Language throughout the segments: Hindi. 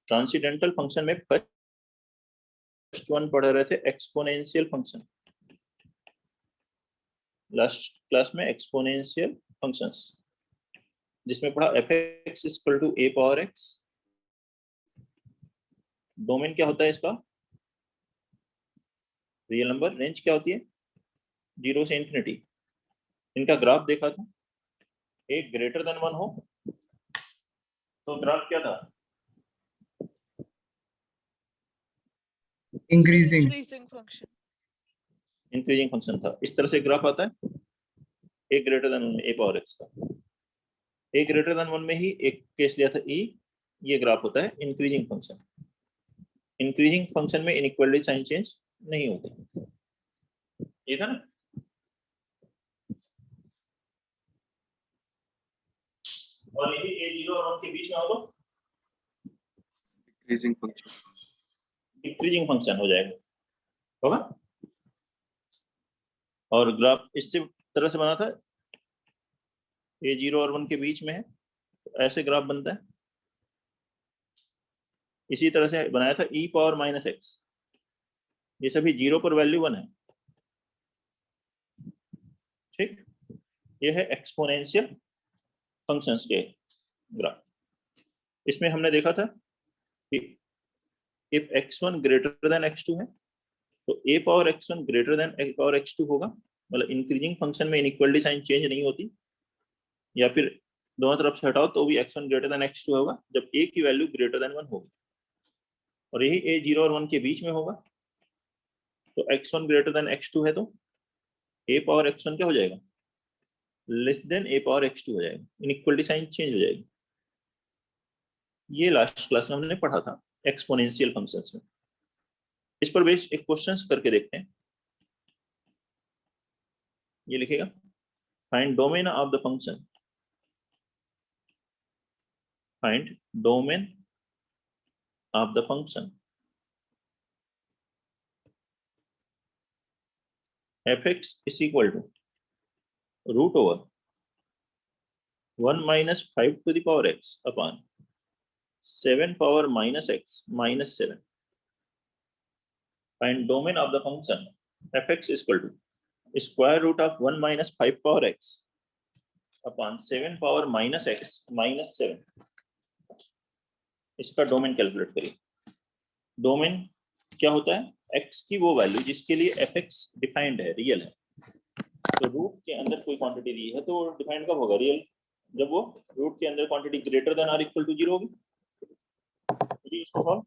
ट्रांसीडेंटल फंक्शन में फर्स्ट वन पढ़ रहे थे एक्सपोनेंशियल फंक्शन, लास्ट क्लास में एक्सपोनेंशियल फंक्शंस, जिसमें पढ़ा f(x) equal to a power x। Domain क्या होता है इसका, रियल नंबर। रेंज क्या होती है, 0 से इंफिनिटी। इनका ग्राफ देखा था, एक ग्रेटर देन 1 हो तो ग्राफ क्या था, इंक्रीजिंग फंक्शन। इंक्रीजिंग फंक्शन था। इस तरह से ग्राफ आता है a greater than 1 a power x का। ए ग्रेटर देन 1 में ही एक केस लिया था e, ये ग्राफ होता है इंक्रीजिंग फंक्शन। इंक्रीजिंग फंक्शन में इनइक्वालिटी साइन चेंज नहीं होती, ये था ना। और यही a0 और 1 के बीच में हो तो डिक्रीजिंग फंक्शन, डिक्रीजिंग फंक्शन हो जाएगा, होगा। और ग्राफ इस तरह से बना था, a0 और 1 के बीच में है, तो ऐसे ग्राफ बनता है। इसी तरह से बनाया था e पावर माइनस x, ये सभी 0 पर वैल्यू 1 है, ठीक। ये है एक्सपोनेंशियल फंक्शंस के ग्राफ। इसमें हमने देखा था कि if x1 greater than x2 है तो a power x1 greater than a power x2 होगा, मतलब इंक्रीजिंग फंक्शन में इनइक्वालिटी साइन चेंज नहीं होती। या फिर दोनों तरफ से हटाओ तो भी x1 ग्रेटर देन x2 होगा जब a की वैल्यू ग्रेटर देन 1 होगी। और यही a0 और 1 के बीच में होगा, तो x1 ग्रेटर देन x2 है तो a पावर x1 क्या हो जाएगा, less than a power x2 हो जाएगा, इनइक्वालिटी साइन चेंज हो जाएगी। ये लास्ट क्लास में हमने पढ़ा था एक्सपोनेंशियल फंक्शंस में। इस पर बेस एक क्वेश्चंस करके देखते हैं। ये लिखेगा, find domain of the function, find domain of the function f(x) is equal to root over 1 minus 5 to the power x upon 7 power minus x minus 7. Find domain of the function f(x) is equal to square root of 1 minus 5 power x upon 7 power minus x minus 7. इसका डोमेन कैलकुलेट करिए। डोमेन क्या होता है, x की वो वैल्यू जिसके लिए f(x) डिफाइंड है, रियल है। तो रूट के अंदर कोई क्वांटिटी दी है तो डिफाइंड कब होगा, रियल, जब वो रूट के अंदर quantity greater than or equal to 0 होगी। इसको सॉल्व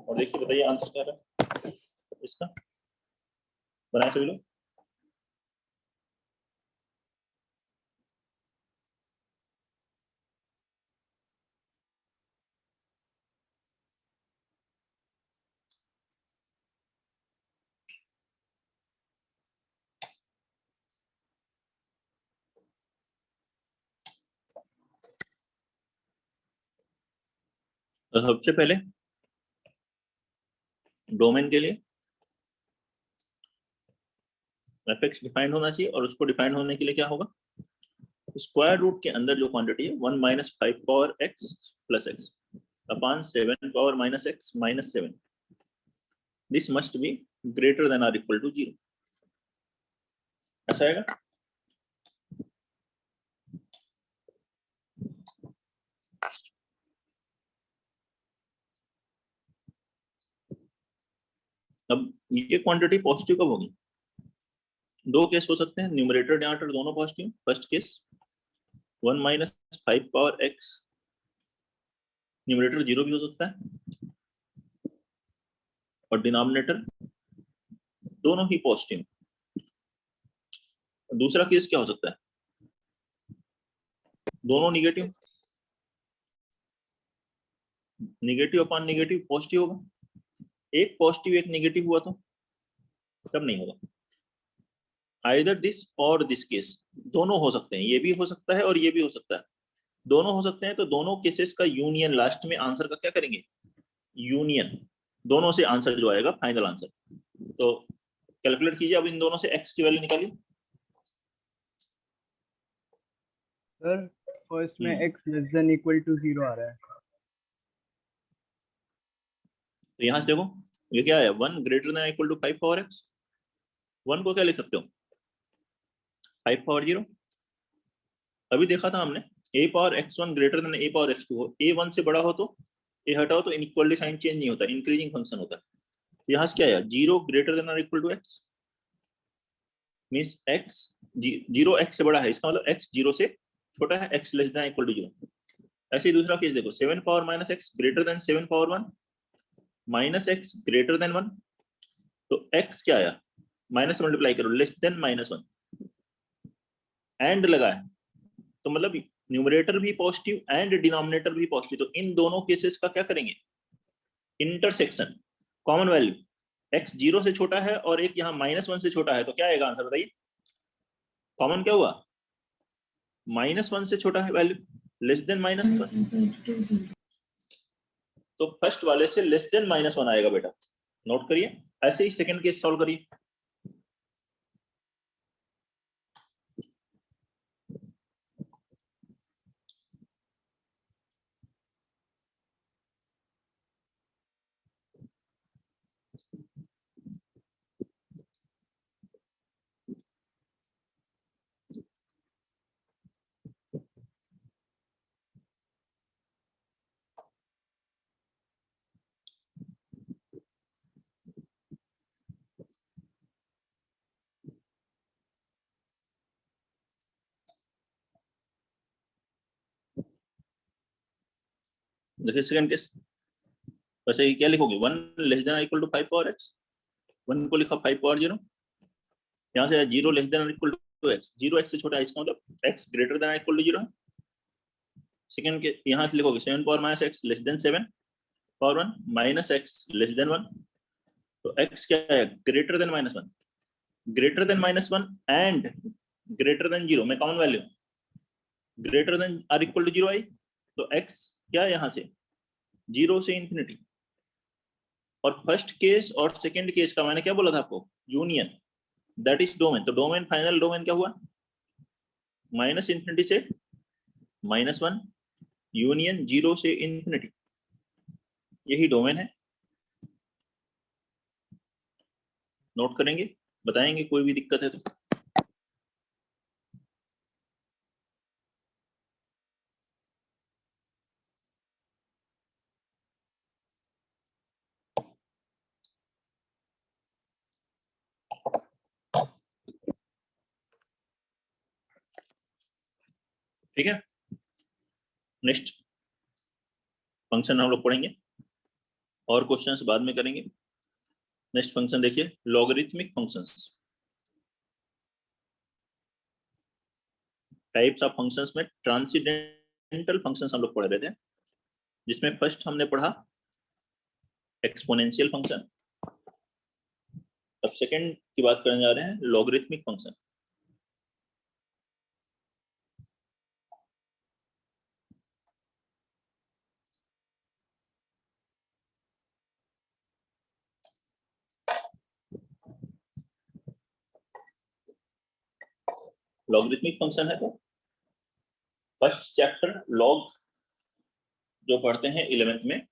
और देखिए, बताइए आंसर क्या है इसका, बनाए सभी लोग। तो सबसे पहले डोमेन के लिए f(x) डिफाइंड होना चाहिए, और उसको डिफाइंड होने के लिए क्या होगा, स्क्वायर रूट के अंदर जो क्वांटिटी है 1 minus 5 power x plus x upon 7 power minus x minus 7, this must be greater than or equal to 0, ऐसा आएगा। अब ये क्वांटिटी पॉजिटिव कब होगी, दो केस हो सकते हैं, न्यूमरेटर डिनोमिनेटर दोनों positive. First case 1 minus 5 power x, numerator 0 भी हो सकता है और डिनोमिनेटर दोनों ही पॉजिटिव। दूसरा केस क्या हो सकता है, दोनों negative, negative upon negative positive होगा। एक पॉजिटिव एक निगेटिव हुआ तो तब नहीं होगा। आइदर दिस और दिस केस, दोनों हो सकते हैं, ये भी हो सकता है और ये भी हो सकता है, दोनों हो सकते हैं। तो दोनों केसेस का यूनियन लास्ट में आंसर का क्या करेंगे, यूनियन, दोनों से आंसर जो आएगा फाइनल आंसर। तो कैलकुलेट कीजिए, अब इन दोनों से x की वैल्यू निकालिए। सर फर्स्ट में x less than equal to 0 आ रहा है। तो यहां से देखो ये क्या है, 1 greater than equal to 5 power x। 1 को क्या लिख सकते हो, 5 पावर 0। अभी देखा था हमने a power x1 greater than a power x2 हो, a 1 से बड़ा हो तो a हटाओ तो इनइक्वालिटी साइन चेंज नहीं होता, इंक्रीजिंग फंक्शन होता है। यहाँ से क्या है, 0 greater than equal to x means x 0 x से बड़ा है, इसका मतलब x 0 से छोटा है, x less than equal to 0। ऐसे ही दूसरा केस देखो, 7 power minus x greater than 7 power 1 minus x greater than 1। तो x क्या आया, माइनस मल्टीप्लाई करो लेस देन -1 एंड लगा है, तो मतलब न्यूमरेटर भी पॉजिटिव एंड डिनोमिनेटर भी पॉजिटिव, तो इन दोनों केसेस का क्या करेंगे, इंटरसेक्शन, कॉमन वैल्यू। x 0 से छोटा है और एक यहाँ -1 से छोटा है, तो क्या आएगा आंसर बताइए, कॉमन क्या हुआ, -1 से छोटा है वैल्यू, लेस देन -1। तो फर्स्ट वाले से लेस देन -1 आएगा बेटा, नोट करिए। ऐसे ही सेकंड केस सॉल्व करिए। देखिए सेकंड केस, वैसे ही क्या लिखोगे, 1 less than equal to 5 power x, 1 को लिखा 5 पावर 0, यहाँ से 0 less than equal to x, 0 x से छोटा है, इसका मतलब x greater than equal to 0 है। सेकंड के यहाँ से लिखोगे 7 power minus x less than 7 power 1 minus x less than 1, तो x क्या है, greater than -1, greater than -1 and greater than 0 में common value greater than or equal to 0 आई, तो x क्या है यहाँ से 0 से इंफिनिटी। और फर्स्ट केस और सेकंड केस का मैंने क्या बोला था आपको, यूनियन, दैट इज डोमेन। तो डोमेन, फाइनल डोमेन क्या हुआ, माइनस इंफिनिटी से -1 यूनियन 0 से इंफिनिटी, यही डोमेन है। नोट करेंगे, बताएंगे कोई भी दिक्कत है तो। ठीक है, नेक्स्ट फंक्शन हम लोग पढ़ेंगे और क्वेश्चंस बाद में करेंगे। नेक्स्ट फंक्शन देखिए, logarithmic functions. Types of functions में ट्रांसेंडेंटल फंक्शंस हम लोग पढ़ रहे थे, जिसमें फर्स्ट हमने पढ़ा एक्सपोनेंशियल फंक्शन, अब सेकंड की बात करने जा रहे हैं लॉगरिथमिक फंक्शन। लॉगरिथमिक फंक्शन है तो फर्स्ट चैप्टर लॉग जो पढ़ते हैं 11th में,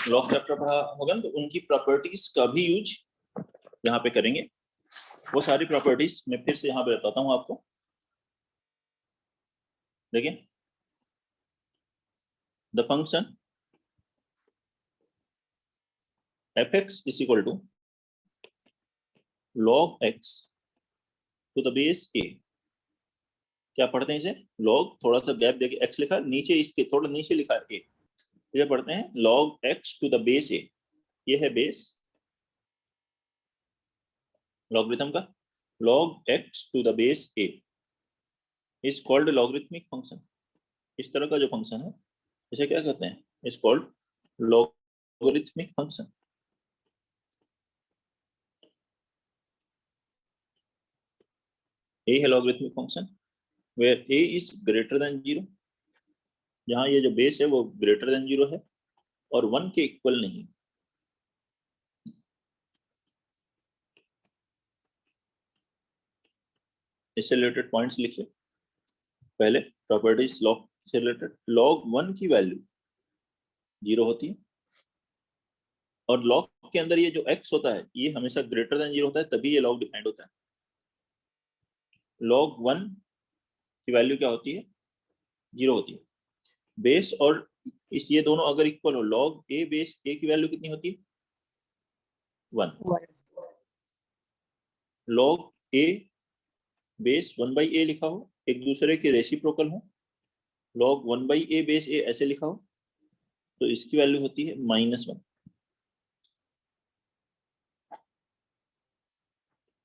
लॉग चैप्टर पढ़ा होगा ना, तो उनकी प्रॉपर्टीज का भी यूज यहाँ पे करेंगे। वो सारी प्रॉपर्टीज मैं फिर से यहाँ पे बताता हूँ आपको। देखिए, the function f(x) is equal to log x to the base a। क्या पढ़ते हैं इसे, log, थोड़ा सा गैप देके x लिखा, नीचे इसके थोड़ा नीचे लिखा है a, ये पढ़ते हैं log x to the base a। ये है बेस लॉगरिथम का, log x to the base a is called logarithmic function। इस तरह का जो फंक्शन है इसे क्या कहते हैं, is called logarithmic function। a है logarithmic function where a is greater than 0, जहां ये जो बेस है वो ग्रेटर देन 0 है और 1 के इक्वल नहीं। इससे रिलेटेड पॉइंट्स लिखिए। पहले प्रॉपर्टीज लॉग से रिलेटेड log 1 की वैल्यू 0 होती है, और log के अंदर ये जो x होता है ये हमेशा ग्रेटर देन 0 होता है, तभी ये log डिफाइंड होता है। log 1 की वैल्यू क्या होती है? 0 होती है। बेस और इस ये दोनों अगर इक्वल हो, log a बेस a की वैल्यू कितनी होती है? 1। log a बेस 1/a लिखा हो, एक दूसरे के रेसिप्रोकल हो, log 1/a बेस a ऐसे लिखा हो, तो इसकी वैल्यू होती है -1।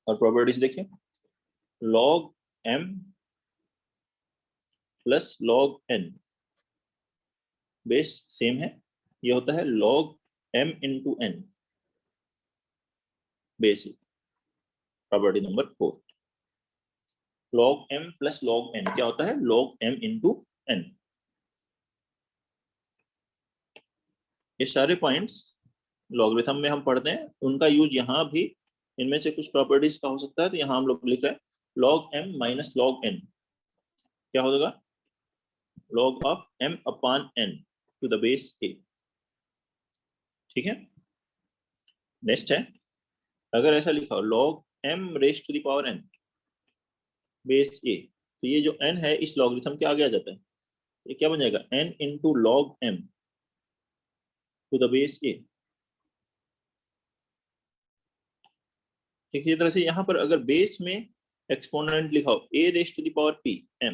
और प्रॉपर्टीज देखिए, log m plus log n base same है, ये होता है log m into n base. Property number 4, log m plus log n क्या होता है? log m into n। ये सारे पॉइंट्स लॉगरिथम में हम पढ़ते हैं, उनका यूज यहाँ भी इनमें से कुछ प्रॉपर्टीज का हो सकता है, तो यहाँ हम लोग लिख रहे हैं log m minus log n क्या हो जाएगा? log of m upon n to the base a। ठीक है, नेक्स्ट है, अगर ऐसा लिखा हो log m raise to the power n base a, तो ये जो n है इस लॉगरिथम के आगे आ जाता है, ये क्या बन जाएगा? n into log m to the base a। इसी तरह से यहाँ पर अगर बेस में एक्सपोनेंट लिखा हो a raise to the power p m,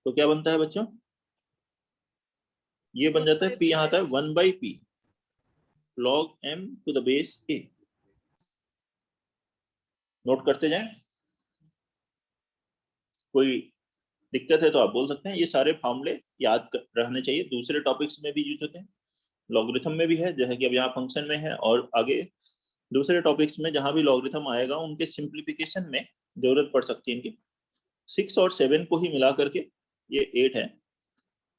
तो क्या बनता है बच्चों? ये बन जाता है p, यहाँ आता है 1/p log m to the base a। Note करते जाएं, कोई दिक्कत है तो आप बोल सकते हैं। ये सारे फॉर्मूले याद रहने चाहिए, दूसरे टॉपिक्स में भी यूज होते हैं, लॉगरिथम में भी है, जैसे कि अब यहाँ फंक्शन में है, और आगे दूसरे टॉपिक्स में जहां भी लॉगरिथम आएगा उनके सिंप्लीफिकेशन में जरूरत पड़ सकती है इनकी। 6 और 7 को ही मिला करके ये 8 है,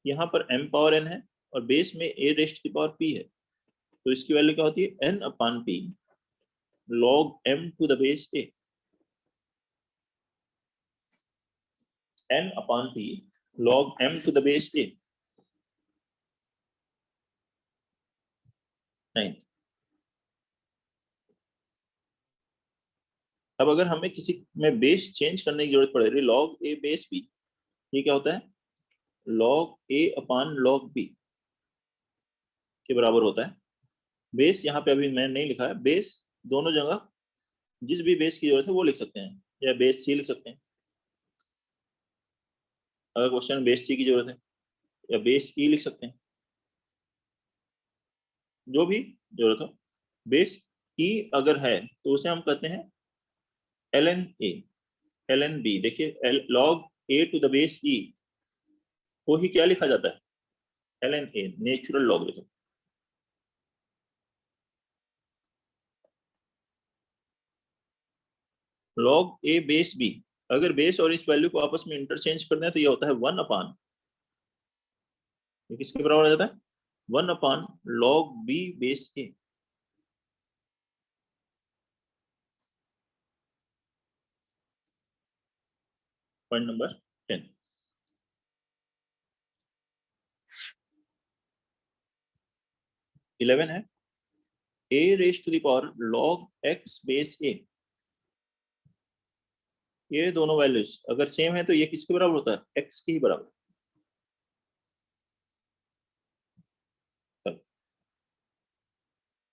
यहाँ पर m पावर n है और बेस में a रेस्ट की पावर p है, तो इसकी वैल्यू क्या होती है? n upon p log m to the base a। n upon p log m to the base a। 9। अब अगर हमें किसी में बेस चेंज करने की जरूरत पड़ रही है, log a बेस b, ये क्या होता है? log a upon log b के बराबर होता है। बेस यहाँ पे अभी मैंने नहीं लिखा है, बेस दोनों जगह जिस भी बेस की जरूरत है वो लिख सकते हैं, या बेस सी लिख सकते हैं अगर क्वेश्चन बेस सी की जरूरत है, या बेस ई लिख सकते हैं, जो भी जरूरत हो। बेस ई अगर है तो उसे हम कहते हैं ln a ln b। देखिए log a to the base e को ही क्या लिखा जाता है? ln a, natural logarithm. log a base b, अगर बेस और इस वैल्यू को आपस में इंटरचेंज कर दें तो ये होता है 1 अपॉन, ये किसके बराबर आ जाता है? 1 upon log b base a। Point number 10। 11 है a raise to the power log x base a। ये दोनों वैल्यूज अगर सेम है तो ये किसके बराबर होता है? x के ही बराबर।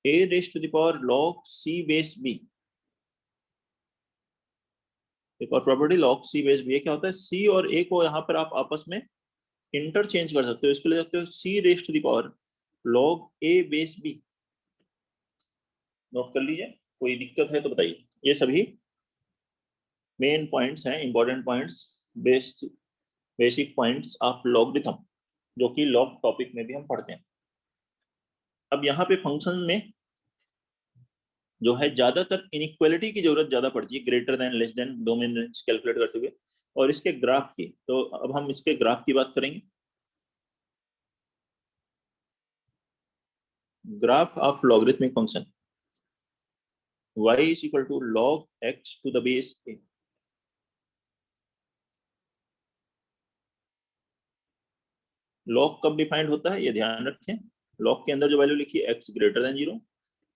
a raise to the power log c base b, एक और property log c base b, ये क्या होता है? c और a को यहाँ पर आप आपस में इंटरचेंज कर सकते हो, इसके लिए सकते हो c raise to the power log a base b। Note कर लीजिए, कोई दिक्कत है तो बताइए। ये सभी मेन पॉइंट्स हैं, important points, basic points of logarithm, जो कि लॉग टॉपिक में भी हम पढ़ते हैं। अब यहाँ पे फंक्शन में जो है ज्यादातर इनइक्वालिटी की जरूरत ज्यादा पड़ती है, ग्रेटर देन, लेस देन, दो में कैलकुलेट करते हुए, और इसके ग्राफ की। तो अब हम इसके ग्राफ की बात करेंगे। Graph of logarithmic function y is equal to log x to the base a। Log कब डिफाइंड होता है ये ध्यान रखें, लॉग के अंदर जो वैल्यू लिखी है x ग्रेटर देन 0,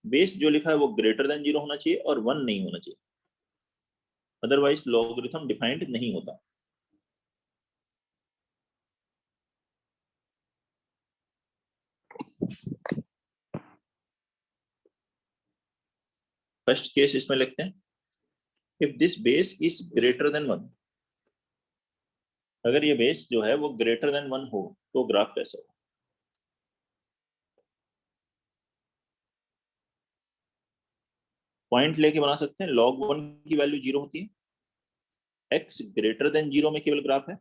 बेस जो लिखा है वो ग्रेटर देन 0 होना चाहिए और 1 नहीं होना चाहिए, अदरवाइज लॉगरिथम डिफाइंड नहीं होता। फर्स्ट केस इसमें लिखते हैं, if this base is greater than 1, अगर ये बेस जो है वो ग्रेटर देन 1 हो तो ग्राफ कैसा हो। पॉइंट लेके बना सकते हैं, log 1 की वैल्यू 0 होती है, x ग्रेटर देन 0 में केवल ग्राफ है,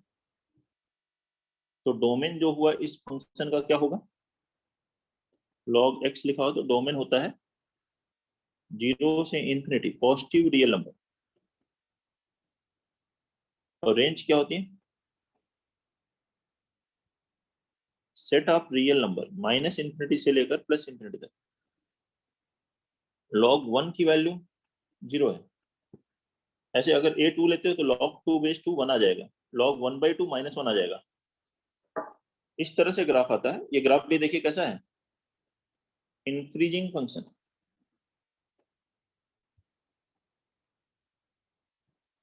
तो डोमेन जो हुआ इस फंक्शन का क्या होगा, log x लिखा हो तो डोमेन होता है 0 से इंफिनिटी पॉजिटिव रियल नंबर, और रेंज क्या होती है, set of real number minus infinity से लेकर प्लस इंफिनिटी तक। log 1 की वैल्यू 0 है, ऐसे अगर a2 लेते हो तो log 2 बेस 2 1 आ जाएगा, log 1/2 -1 आ जाएगा, इस तरह से ग्राफ आता है। ये ग्राफ भी देखिए कैसा है, इंक्रीजिंग फंक्शन।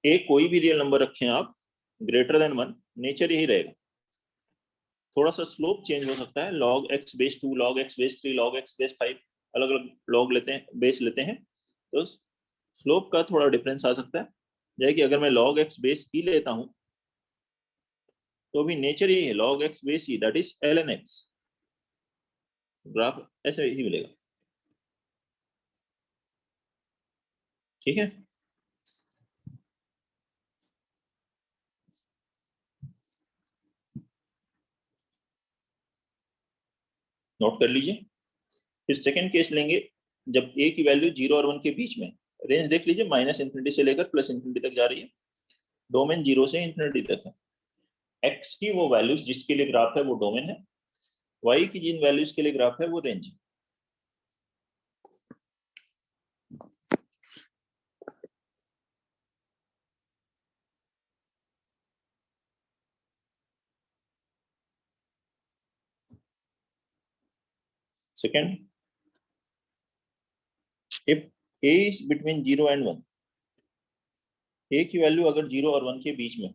ए कोई भी रियल नंबर रखें आप ग्रेटर देन 1, नेचर यही रहेगा, थोड़ा सा स्लोप चेंज हो सकता है, log x base 2, log x base 3, log x base 5, अलग अलग लॉग लेते हैं, बेस लेते हैं, तो स्लोप का थोड़ा डिफरेंस आ सकता है। जैसे कि अगर मैं log x बेस e लेता हूं तो भी नेचर यही है, log x base e that is ln x, graph ऐसे ही मिलेगा। ठीक है, नोट कर लीजिए। फिर सेकंड केस लेंगे, जब a की वैल्यू 0 और 1 के बीच में, रेंज देख लीजिए माइनस इंफिनिटी से लेकर प्लस इंफिनिटी तक जा रही है, डोमेन 0 से इंफिनिटी तक है, x की वो वैल्यूज जिसके लिए ग्राफ है वो डोमेन है, y की जिन वैल्यूज के लिए ग्राफ है वो रेंज है। Second, if a is between 0 and 1, a की वैल्यू अगर 0 और 1 के बीच में,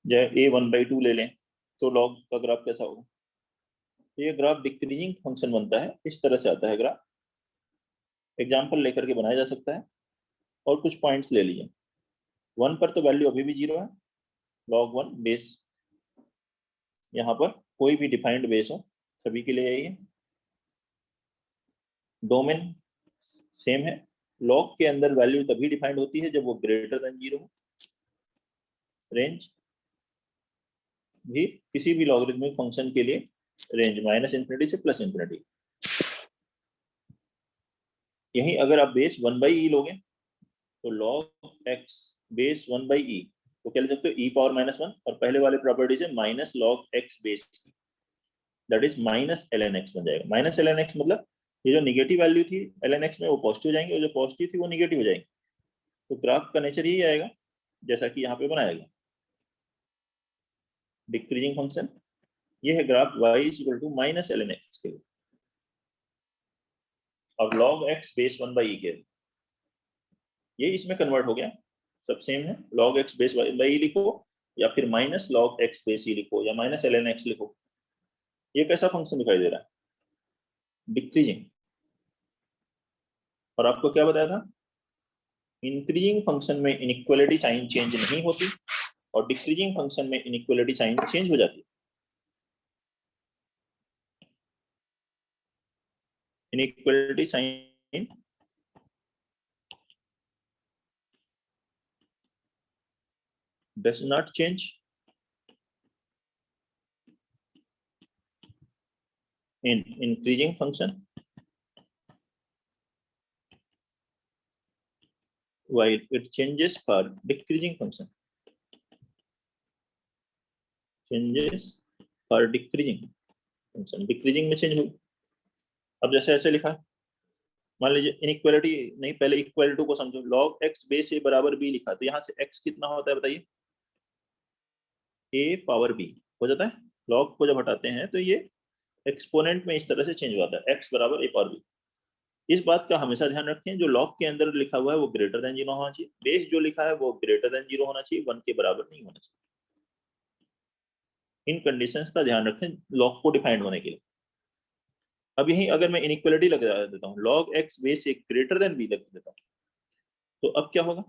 जैसे a 1/2 ले लें तो log का ग्राफ कैसा होगा, तो ये ग्राफ डिक्रीजिंग फंक्शन बनता है, इस तरह से आता है ग्राफ, एग्जाम्पल लेकर के बनाया जा सकता है। और कुछ पॉइंट्स ले लीजिए, 1 पर तो वैल्यू अभी भी 0 है, log 1 बेस, यहाँ पर कोई भी डिफाइंड बेस हो सभी के लिए यही है, डोमेन सेम है, लॉग के अंदर वैल्यू तभी डिफाइंड होती है जब वो ग्रेटर देन 0 हो, रेंज भी किसी भी लॉगरिथमिक फंक्शन के लिए रेंज माइनस इंफिनिटी से प्लस इंफिनिटी। यही अगर आप बेस 1/e लोगे तो log x बेस 1/e, तो क्या लिख सकते हो e पावर -1, और पहले वाले प्रॉपर्टी से minus log x base that is minus ln x बन जाएगा। माइनस ln x मतलब ये जो निगेटिव वैल्यू थी ln x में वो पॉजिटिव हो जाएंगे, और जो पॉजिटिव थी वो निगेटिव हो जाएंगे, तो ग्राफ का नेचर यही आएगा जैसा कि यहाँ पे बनाया गया, डिक्रीजिंग फंक्शन। ये है graph y equal to minus ln x के लिए, और log x बेस 1/e के लिए, ये इसमें कन्वर्ट हो गया, सब सेम है, log x बेस 1/e लिखो या फिर minus log x base e लिखो या माइनस ln x लिखो, ये कैसा फंक्शन दिखाई दे रहा है, डिक्रीजिंग। और आपको क्या बताया था, इंक्रीजिंग फंक्शन में इनइक्वालिटी साइन चेंज नहीं होती और डिक्रीजिंग फंक्शन में इनइक्वालिटी साइन चेंज हो जाती है। Inequality sign does not change in increasing function while it changes for decreasing function, changes for decreasing function, decreasing में चेंज होगी। अब जैसे ऐसे लिखा मान लीजिए इनइक्वालिटी नहीं, पहले इक्वल टू को समझो। log x बेस a बराबर b लिखा, तो यहाँ से x कितना होता है बताइए? a पावर b हो जाता है। log को जब हटाते हैं तो ये एक्सपोनेंट में इस तरह से चेंज होता है, x बराबर a पावर b। इस बात का हमेशा ध्यान रखें, जो log के अंदर लिखा हुआ है वो ग्रेटर देन 0 होना चाहिए, बेस जो लिखा है वो ग्रेटर देन 0 होना चाहिए, 1 के बराबर नहीं होना चाहिए। इन कंडीशंस का ध्यान रखें log को डिफाइंड होने के लिए। अब यही अगर मैं इनइक्वालिटी लगा देता हूँ, log x base a greater than b लग देता हूँ, तो अब क्या होगा?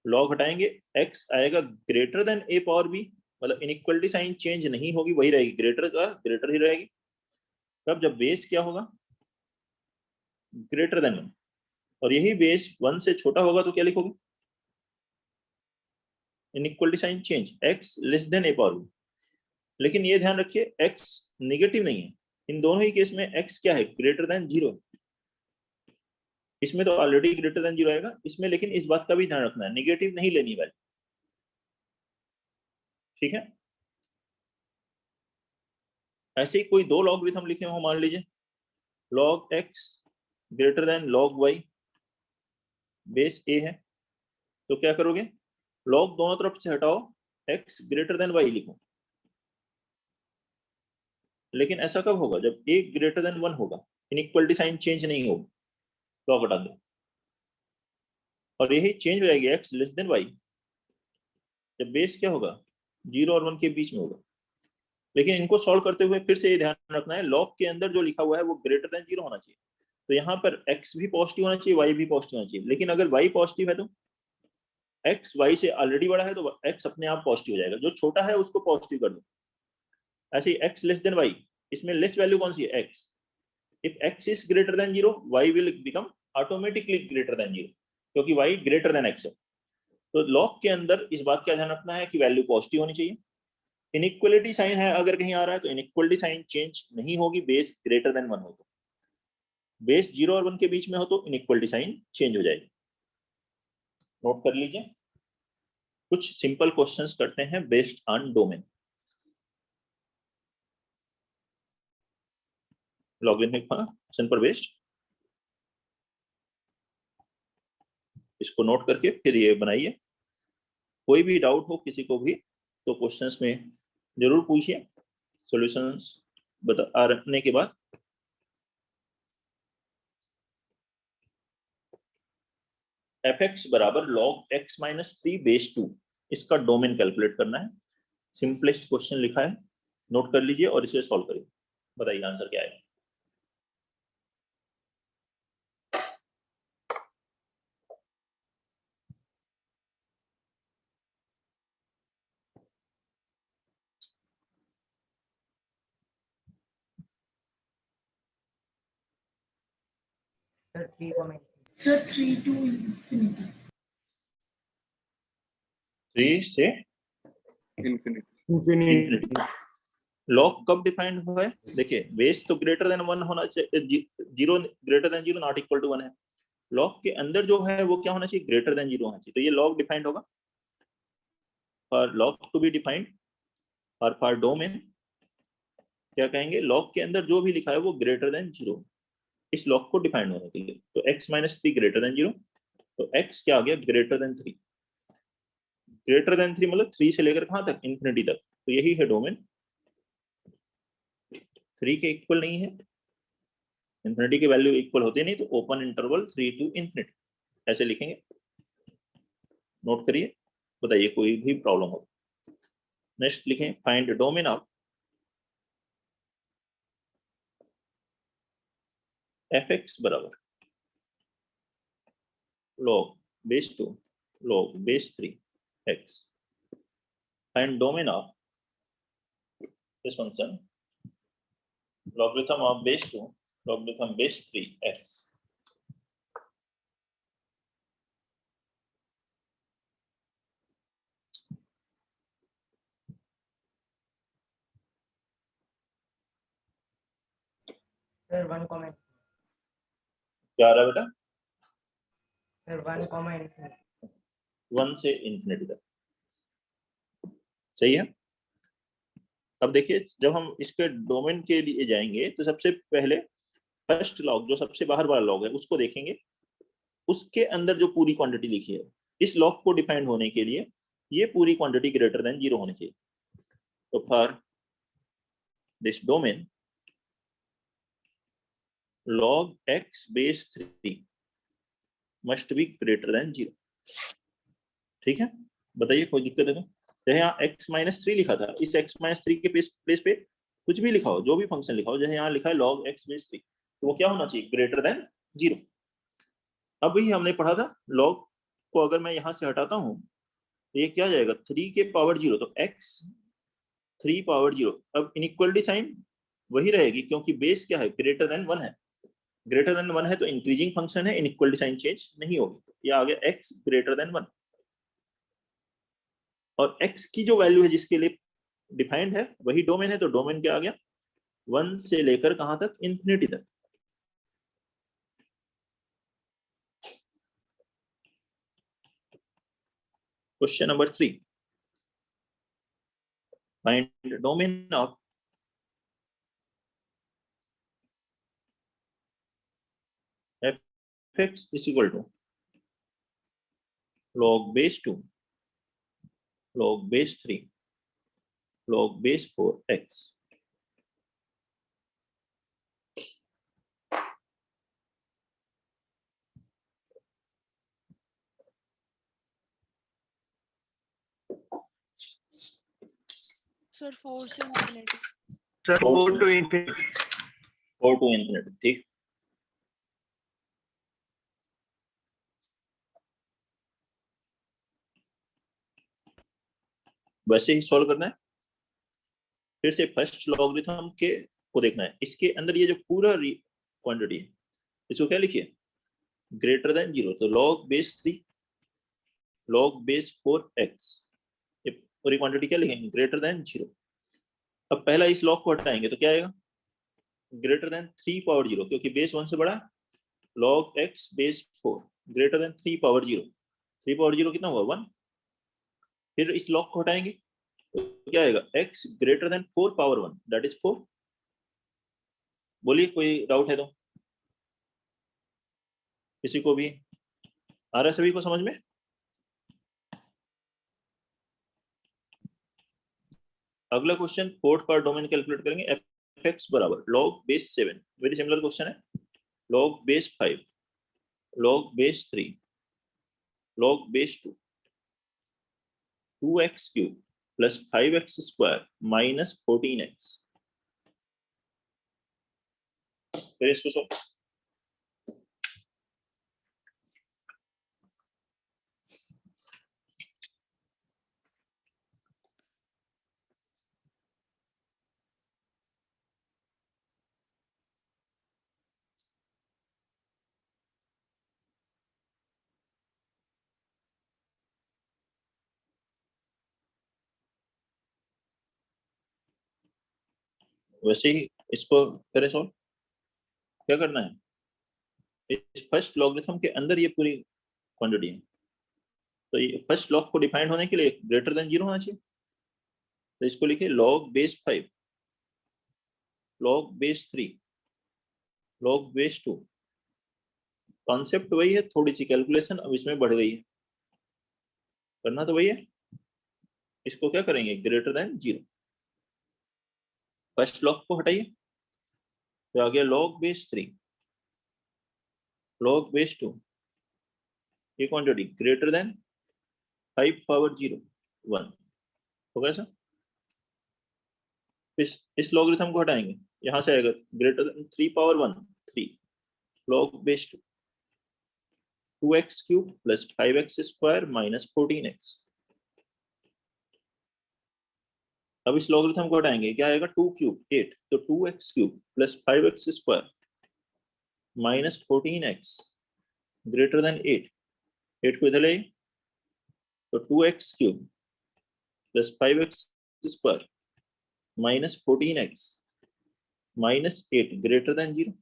log हटाएंगे, x आएगा greater than a power b, मतलब इनइक्वालिटी साइन चेंज नहीं होगी, वही रहेगी, ग्रेटर का ग्रेटर ही रहेगी। तब जब बेस क्या होगा? ग्रेटर देन 1, और यही बेस 1 से छोटा होगा तो क्या लिखोगे? Inequality sign change, x less than a power b। लेकिन ये ध्यान रखिए x नेगेटिव नहीं है, इन दोनों ही केस में x क्या है? Greater than 0। इसमें तो ऑलरेडी ग्रेटर देन 0 आएगा इसमें, लेकिन इस बात का भी ध्यान रखना है नेगेटिव नहीं लेनी वैल्यू, ठीक है? ऐसे ही कोई दो लॉगरिथम लिखे हो, मान लीजिए log x greater then log y base a है, तो क्या करोगे? log दोनों तरफ से हटाओ, x ग्रेटर देन y लिखो। लेकिन ऐसा कब होगा? जब a ग्रेटर देन 1 होगा, इनइक्वालिटी साइन चेंज नहीं होगा, log हटा दो, और यही चेंज हो जाएगी x लेस देन y जब बेस क्या होगा? 0 और 1 के बीच में होगा। लेकिन इनको सॉल्व करते हुए फिर से ये ध्यान रखना है, log के अंदर जो लिखा हुआ है वो ग्रेटर देन 0 होना चाहिए, तो यहाँ पर x भी पॉजिटिव होना चाहिए, y भी पॉजिटिव होना चाहिए। लेकिन अगर y पॉजिटिव है तो x y से ऑलरेडी बड़ा है, तो x अपने आप पॉजिटिव हो जाएगा, जो छोटा है उसको पॉजिटिव कर दो। ऐसे ही x लेस देन y, इसमें लेस वैल्यू कौन सी है? x। If x is greater than 0, y will become automatically greater than 0, क्योंकि y ग्रेटर देन x है। तो log के अंदर इस बात का ध्यान रखना है कि वैल्यू पॉजिटिव होनी चाहिए। इनइक्वालिटी साइन है अगर कहीं आ रहा है तो इनइक्वालिटी साइन चेंज नहीं होगी, बेस ग्रेटर देन 1 हो तो। बेस 0 और 1 के बीच में हो तो इनइक्वालिटी साइन चेंज हो जाएगी। नोट कर लीजिए, कुछ सिंपल क्वेश्चंस करते हैं based on domain. Logarithmic function पर बेस्ड, इसको नोट करके फिर ये बनाइए। कोई भी डाउट हो किसी को भी तो क्वेश्चंस में जरूर पूछिए, सॉल्यूशंस बताने के बाद। fx बराबर log x माइनस 3 बेस 2, इसका डोमेन कैलकुलेट करना है। सिंपलेस्ट क्वेश्चन लिखा है, नोट कर लीजिए और इसे सॉल्व करिए, बताइए आंसर क्या है। Sir 3 to infinity। 3 से इंफिनिटी। लॉग कब डिफाइंड हुआ है? देखिए बेस तो ग्रेटर देन 1 होना चाहिए, 0 greater than 0 not equal to 1 है। लॉग के अंदर जो है वो क्या होना चाहिए? ग्रेटर देन 0 होना चाहिए, तो ये लॉग डिफाइंड होगा। For log to be defined और फॉर डोमेन क्या कहेंगे? लॉग के अंदर जो भी लिखा है वो ग्रेटर देन 0, इस लॉग को डिफाइंड होने के लिए। तो x माइनस 3 ग्रेटर देन 0, तो x क्या आ गया? Greater than 3। ग्रेटर देन 3 मतलब 3 से लेकर कहां तक? इंफिनिटी तक, तो यही है डोमेन। 3 के इक्वल नहीं है, इंफिनिटी की वैल्यू इक्वल होती नहीं, तो ओपन इंटरवल 3 टू इंफिनिटी ऐसे लिखेंगे। नोट करिए, बताइए कोई भी प्रॉब्लम हो। नेक्स्ट लिखें, फाइंड डोमेन ऑफ fx बराबर log base 2 log base 3 x। Find domain of this function logarithm of base 2 logarithm base 3 x। Sir 1 comma क्या आ रहा है बेटा? सर 1 कॉमा इनफिनिटी 1 से इंफिनिटी तक, सही है। अब देखिए जब हम इसके डोमेन के लिए जाएंगे तो सबसे पहले फर्स्ट लॉग जो सबसे बाहर वाला लॉग है उसको देखेंगे, उसके अंदर जो पूरी क्वांटिटी लिखी है, इस लॉग को डिफाइन होने के लिए ये पूरी क्वांटिटी ग्रेटर देन 0 होनी चाहिए। तो for this domain log x base 3 must be greater than 0। ठीक है, बताइए कोई दिक्कत है तो? चाहे यहाँ x माइनस 3 लिखा था, इस x माइनस 3 के प्लेस पे कुछ भी लिखा हो, जो भी फंक्शन लिखा हो, जैसे यहाँ लिखा है log x base 3, तो वो क्या होना चाहिए? Greater than 0। अब ही हमने पढ़ा था log को अगर मैं यहाँ से हटाता हूँ तो ये क्या जाएगा? 3 के पावर 0, तो x 3 पावर 0। अब इनइक्वलिटी साइन वही रहेगी क्योंकि बेस क्या है? ग्रेटर देन 1 है। ग्रेटर देन 1 है तो इंक्रीजिंग फंक्शन है, इनइक्वलिटी साइन चेंज नहीं होगी। ये आ गया x ग्रेटर देन 1। और x की जो वैल्यू है जिसके लिए डिफाइंड है वही डोमेन है, तो डोमेन क्या आ गया? 1 से लेकर कहां तक? इंफिनिटी तक। Question number 3, find domain of fx is equal to log base 2 log base 3 log base 4 x। Sir 4 से infinity. Sir 4 to infinity। 4 to infinity। ठीक, वैसे ही सॉल्व करना है। फिर से फर्स्ट लॉगरिथम के को देखना है, इसके अंदर ये जो पूरा क्वांटिटी है इसको क्या लिखिए? Greater than 0। तो log base 3 log base 4 x, ये पूरी क्वांटिटी क्या लिखेंगे? Greater than 0। अब पहला इस लॉग को हटाएंगे तो क्या आएगा? ग्रेटर देन 3 पावर 0, क्योंकि बेस 1 से बड़ा है। log x base 4 greater than 3 power 0। 3 power 0 कितना हुआ? 1। फिर इस लॉग को हटाएंगे तो क्या आएगा? x greater then 4 power 1 that is 4। बोलिए कोई डाउट है तो? किसी को भी आ रहा है? सभी को समझ में? अगला क्वेश्चन, फोर्थ का डोमेन कैलकुलेट करेंगे। fx बराबर log base 7, very similar question है। log base 5 log base 3 log base 2 2x cube plus 5x square minus 14x। फिर इसको सो वैसे ही इसको करें सॉल्व। क्या करना है? इस फर्स्ट लॉगरिथम के अंदर ये पूरी क्वांटिटी है, तो ये फर्स्ट लॉग को डिफाइन होने के लिए ग्रेटर देन 0 होना चाहिए। तो इसको लिखिए log base 5 log base 3 log base 2। Concept वही है, थोड़ी सी कैलकुलेशन अब इसमें बढ़ गई है, करना तो वही है। इसको क्या करेंगे? Greater than 0। फर्स्ट लॉग को हटाइए तो आ गया log बेस 3 log बेस 2, ये क्वांटिटी ग्रेटर देन 5 पावर 0 1 होगा ऐसा। इस लॉगरिथम को हटाएंगे, यहां से आएगा greater than 3 power 1 3 log base 2 2x cube plus 5x square minus 14x। अब इस लॉगरिथम को हटाएंगे, क्या आएगा? 2 क्यूब 8, तो 2x cube plus 5x square minus 14x greater than 8। 8 को इधर ले तो 2x cube plus 5x square minus 14x minus 8 greater than 0।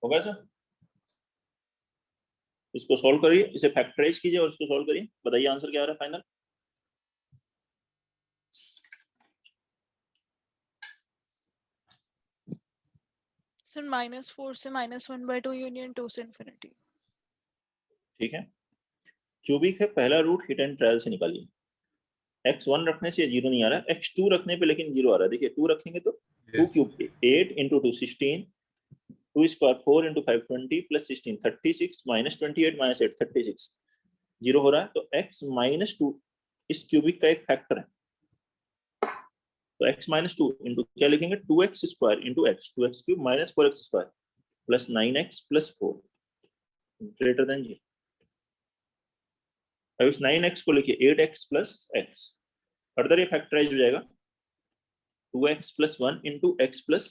होगा सर? इसको सॉल्व करिए, इसे फैक्टराइज कीजिए और इसको सॉल्व करिए, बताइए आंसर क्या आ रहा है फाइनल। सर -4 से -1/2 यूनियन 2 से इन्फिनिटी। ठीक है, क्यूबिक है, पहला रूट हिट एंड ट्रायल से निकालिए। x1 रखने से 0 नहीं आ रहा, x2 रखने पे लेकिन 0 आ रहा है। देखिए 2 रखेंगे तो 2 cube 8 into 2 16, 2 square 4 into 5 20 plus 16 36 minus 28 minus 8 36, 0 हो रहा है। तो x -2 इस क्यूबिक का एक फैक्टर है, तो x -2 इंटू क्या लिखेंगे, 2x square into x, 2x cube minus 4x square plus 9x plus 4 greater than 0। अब इस 9x को लिखिए 8x प्लस x, फर्दर ये फैक्टराइज हो जाएगा 2x plus 1 into x plus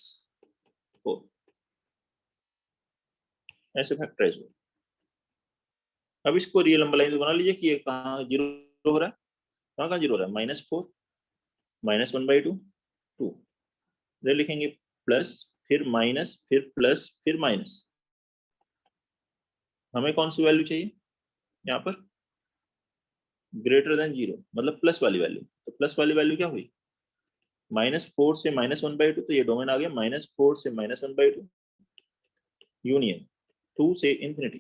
4, ऐसे फैक्टराइज हो। अब इसको रियल नंबर लाइन बना लीजिए कि ये कहाँ 0 हो रहा है, कहाँ 0 हो रहा है, -4 -1/2 2, इधर लिखेंगे प्लस, फिर माइनस, फिर प्लस, फिर माइनस। हमें कौन सी वैल्यू चाहिए यहाँ पर, ग्रेटर देन 0, मतलब प्लस वाली वैल्यू। तो प्लस वाली वैल्यू क्या हुई, -4 से -1/2, तो ये डोमेन आ गया -4 से -1/2 यूनियन 2 से इंफिनिटी,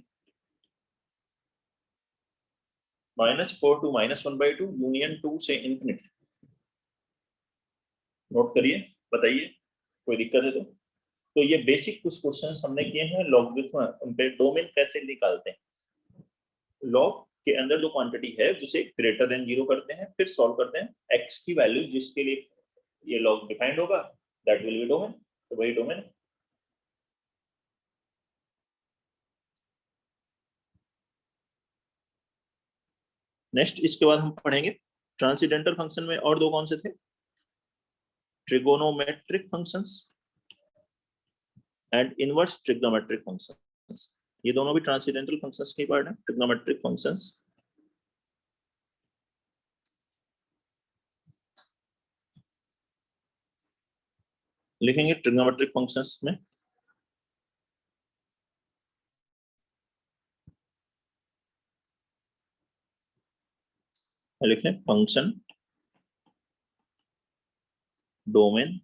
-4 to -1/2 यूनियन 2 से इंफिनिटी। नोट करिए, बताइए कोई दिक्कत है तो ये बेसिक कुछ क्वेश्चंस हमने किए हैं लॉगरिथम पे डोमेन कैसे निकालते हैं। लॉग के अंदर जो क्वांटिटी है उसे ग्रेटर देन 0 करते हैं, फिर सॉल्व करते हैं। x की वैल्यू जिसके लिए ये लॉग डिफाइंड होगा दैट विल बी डोमेन, तो वही डोमेन है। नेक्स्ट इसके बाद हम पढ़ेंगे ट्रांसीडेंटल फंक्शन में और दो कौन से थे, trigonometric functions and inverse trigonometric functions. ये दोनों भी ट्रांसीडेंटल फंक्शंस के पार्ट हैं। ट्रिग्नोमेट्रिक फंक्शंस लिखेंगे, ट्रिग्नोमेट्रिक फंक्शंस में लिख लें function, domain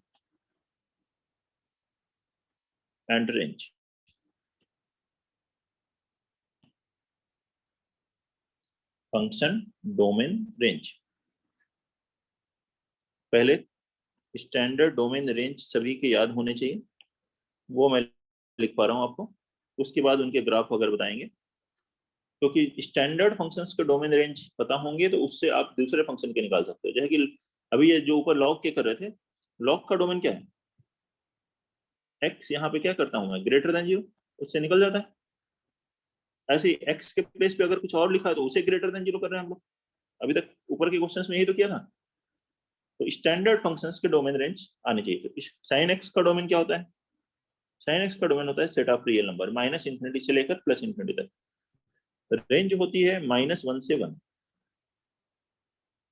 and range. Function, domain, range. पहले स्टैंडर्ड डोमेन रेंज सभी के याद होने चाहिए, वो मैं लिख पा रहा हूं आपको, उसके बाद उनके ग्राफ वगैरह बताएंगे। क्योंकि स्टैंडर्ड फंक्शंस के डोमेन रेंज पता होंगे तो उससे आप दूसरे फंक्शन के निकाल सकते हो। जैसे कि अभी ये जो ऊपर लॉग के कर रहे थे, लॉग का डोमेन क्या है, x यहाँ पे क्या करता हूं मैं, ग्रेटर देन 0, उससे निकल जाता है। ऐसे ही x के प्लेस पे अगर कुछ और लिखा है तो उसे ग्रेटर देन 0 कर रहे हैं हम लोग। अभी तक ऊपर के क्वेश्चंस में यही तो किया था। तो स्टैंडर्ड फंक्शंस के डोमेन रेंज आने चाहिए। तो साइन x का डोमेन क्या होता है, साइन x का डोमेन होता है set of real number -infinity से लेकर +इंफिनिटी तक। रेंज होती है -1 से 1।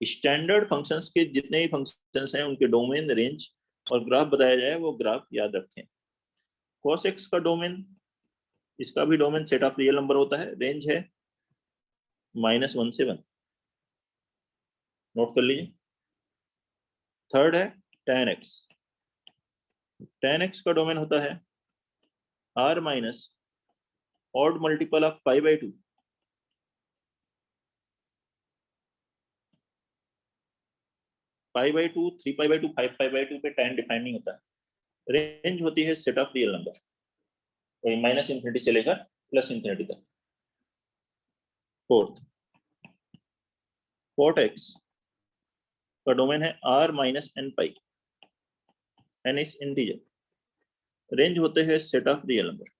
स्टैंडर्ड फंक्शंस के जितने भी फंक्शंस हैं उनके डोमेन, रेंज और ग्राफ बताया जाए, वो ग्राफ याद रखें। cos x का डोमेन, इसका भी domain set of real number होता है, रेंज है -1 से 1, नोट कर लीजिए। थर्ड है tan x, tan x का डोमेन होता है r minus odd multiple of π/2, π/2 3π/2 5π/2 पे tan डिफाइन नहीं होता है। रेंज होती है set of real number, -infinity से लेकर +इंफिनिटी तक। फोर्थ, cot x का डोमेन है r minus n π, n is integer, range होते हैं सेट ऑफ रियल नंबर।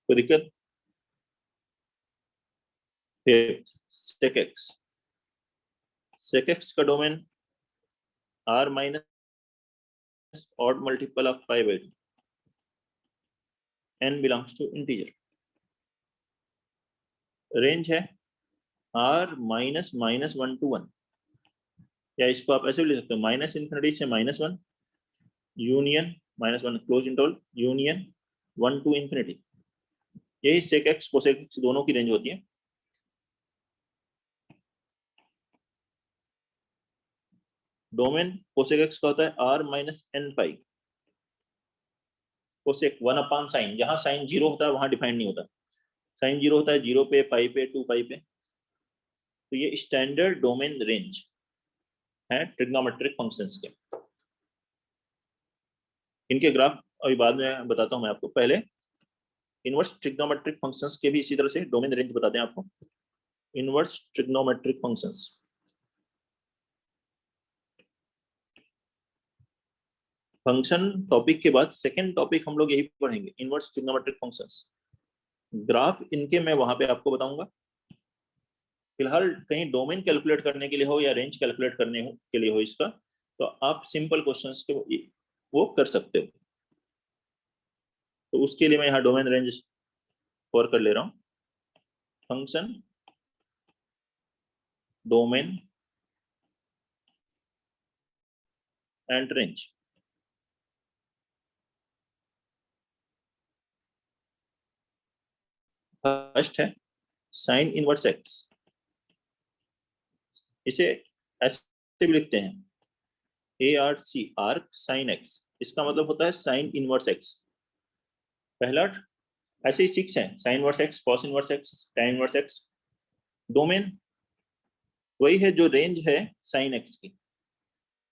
कोई दिक्कत, fifth sec x, sec x का domain r minus odd multiple of π/2, n belongs to integer, range है r -(-1 to 1), या इसको आप ऐसे भी लिख सकते हो -इंफिनिटी से -1 union -1 close interval union 1 to infinity, यही sec x cosec x दोनों की रेंज होती है। डोमेन cosec x का होता है r माइनस n पाई, cosec 1/sin, जहां साइन 0 होता है वहां डिफाइंड नहीं होता, साइन 0 होता है 0 पे, पाई पे, 2 पाई पे। तो ये स्टैंडर्ड डोमेन रेंज है ट्रिग्नोमेट्रिक फंक्शंस के। इनके ग्राफ अभी बाद में बताता हूं मैं आपको, पहले इनवर्स ट्रिग्नोमेट्रिक फंक्शंस के भी इसी तरह से डोमेन रेंज बताते हैं आपको। Inverse trigonometric functions, function topic के बाद सेकंड टॉपिक हम लोग यही पढ़ेंगे, इनवर्स ट्रिग्नोमेट्रिक फंक्शंस। ग्राफ इनके मैं वहां पे आपको बताऊंगा। फिलहाल कहीं डोमेन कैलकुलेट करने के लिए हो या रेंज कैलकुलेट करने के लिए हो इसका, तो आप सिंपल क्वेश्चंस के वो कर सकते हो। तो उसके लिए मैं यहाँ डोमेन रेंज और कर ले रहा हूँ। Function domain and range. First है साइन इनवर्स एक्स, इसे ऐसे भी लिखते हैं ARC, आर्क साइन एक्स, इसका मतलब होता है साइन इनवर्स एक्स। पहला ऐसे ही 6 है, sine inverse x, cos inverse x, tan inverse x. Domain वही है जो रेंज है साइन एक्स की,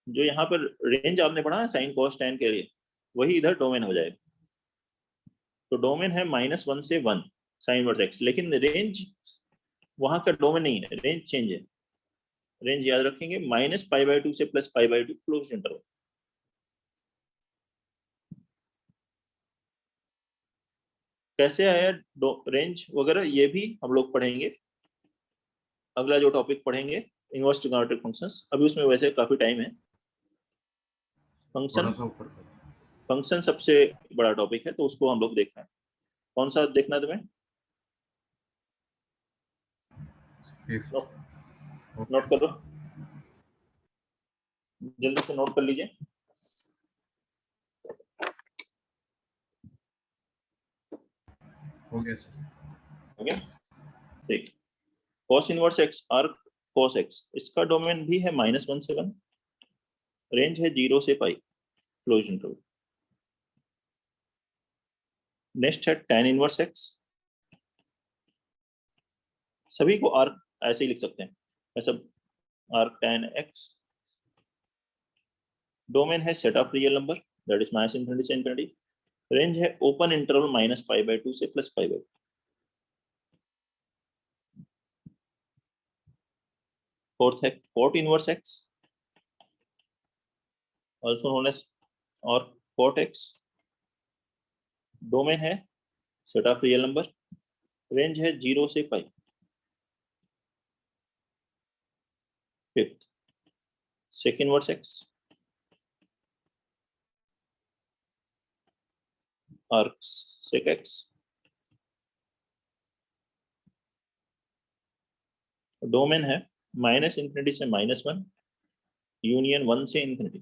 जो यहाँ पर रेंज आपने पढ़ा है साइन कॉस tan के लिए, वही इधर डोमेन हो जाएगा। तो डोमेन है -1 से 1 साइन इनवर्स एक्स, लेकिन रेंज वहां का डोमेन नहीं है, रेंज चेंज है। रेंज याद रखेंगे -π/2 से +π/2 क्लोज्ड इंटरवल। कैसे आया रेंज वगैरह ये भी हम लोग पढ़ेंगे। अगला जो टॉपिक पढ़ेंगे इनवर्स ट्रिग्नोमेट्रिक फंक्शंस, अभी उसमें वैसे काफी टाइम है। फंक्शन फंक्शन सबसे बड़ा टॉपिक है, तो उसको हम लोग देखना है। कौन सा देखना है तुम्हें? नोट करो, जल्दी से नोट कर लीजिए। हो गया सर। हो गया, ठीक। cos inverse x arc cos x, इसका डोमेन भी है -1 से 1, रेंज है 0 से पाई, क्लोज इंटरवल। नेक्स्ट है tan इनवर्स x, सभी को आर्क ऐसे ही लिख सकते हैं, ऐसा आर्क tan x। डोमेन है set of real number, that is -∞ से इनफिनिटी। रेंज है ओपन इंटरवल -π/2 से +π/2। फोर्थ है cot inverse x, also known as arc cot x। Domain है set of real number, range है 0 से pi. Fifth sec inverse x, arc sec x। Domain है -∞ से -1, यूनियन 1 से इन्फिनिटी।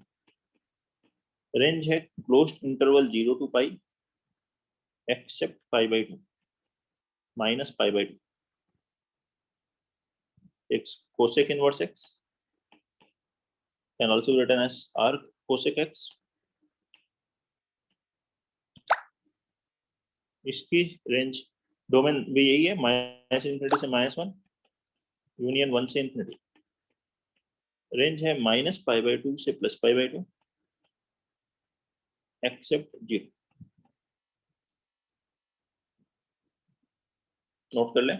रेंज है closed interval 0 to pi accept π/2, -π/2। X cosec inverse x can also be written as arc cosec x। इसकी रेंज डोमेन भी यही है, -∞ से -1, यूनियन 1 से इन्फिनिटी। रेंज है -π/2 से +π/2 एक्सेप्ट 0। नोट कर लें।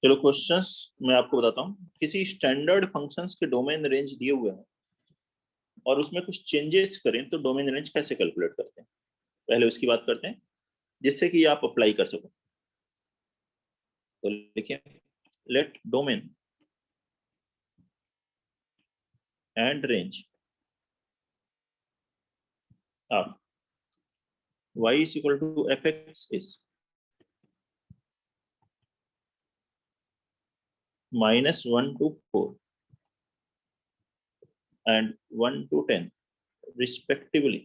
चलो क्वेश्चंस मैं आपको बताता हूँ। किसी स्टैंडर्ड फंक्शंस के डोमेन रेंज दिए हुए हैं और उसमें कुछ चेंजेस करें तो डोमेन रेंज कैसे कैलकुलेट करते हैं, पहले उसकी बात करते हैं जिससे कि आप अप्लाई कर सको। तो लिखिए लेट डोमेन एंड रेंज आप y is equal to fx is -1 to 4 and 1 to 10 respectively.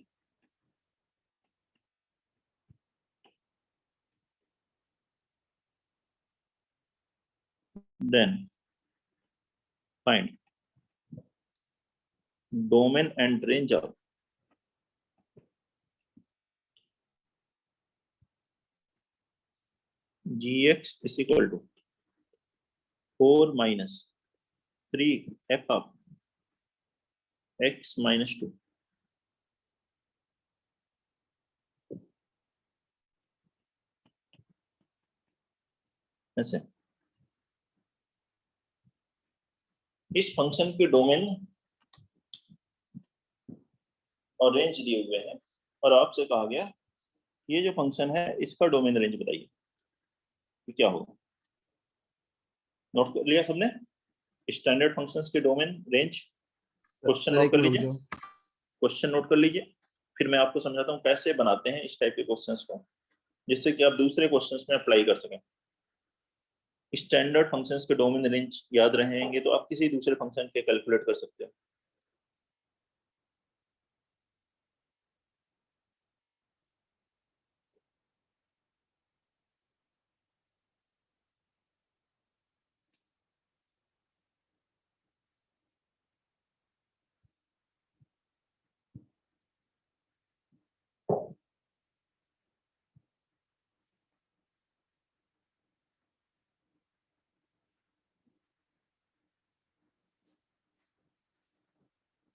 Then find domain and range of gx is equal to 4 minus 3 f of x minus 2. ऐसे इस फंक्शन के डोमेन और रेंज दिए हुए हैं और आपसे कहा गया ये जो फंक्शन है इसका डोमेन रेंज बताइए कि क्या होगा। नोट कर लिया सबने स्टैंडर्ड फंक्शंस के डोमेन रेंज? क्वेश्चन नोट कर लीजिए, क्वेश्चन नोट कर लीजिए, फिर मैं आपको समझाता हूँ कैसे बनाते हैं इस टाइप के क्वेश्चंस को जिससे कि आप दूसरे क्वेश्चंस में अप्लाई कर सकें। स्टैंडर्ड फंक्शंस के डोमेन रेंज याद रहेंगे तो आप किसी दूसरे फंक्शन के कैलकुलेट कर सकते हो।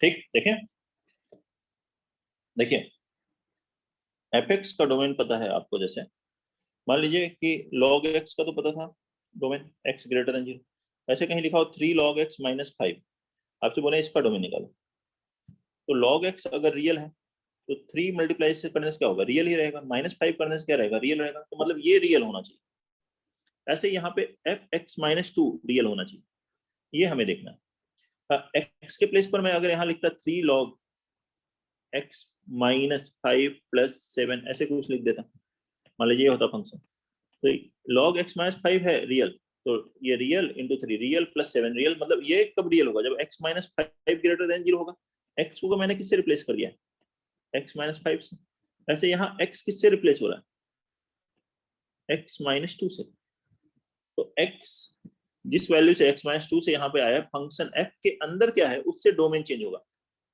ठीक, देखिए fx का डोमेन पता है आपको। जैसे मान लीजिए कि log x का तो पता था डोमेन x ग्रेटर देन 0, ऐसे कहीं लिखा हो 3 log x minus 5, आपसे बोले इसका डोमेन निकालो। तो log x अगर रियल है तो 3 मल्टीप्लाई से करने से क्या होगा, रियल ही रहेगा, -5 करने से क्या रहेगा, रियल रहेगा, तो मतलब ये रियल होना चाहिए। ऐसे यहाँ पे fx minus 2 रियल होना चाहिए, ये हमें देखना है। x के प्लेस पर मैं अगर यहाँ लिखता 3 log x minus 5 plus 7 ऐसे कुछ लिख देता, मान लीजिए ये होता फंक्शन, तो log x minus 5 है रियल, तो ये real into 3 real plus 7 real, मतलब ये कब रियल होगा, जब x minus 5 ग्रेटर देन 0 होगा। x को मैंने किससे रिप्लेस कर दिया, x minus 5 से। ऐसे यहाँ x किससे रिप्लेस हो रहा है, x minus 2 से। तो x जिस वैल्यू से x minus 2 से यहाँ पे आया, फंक्शन f के अंदर क्या है उससे डोमेन चेंज होगा।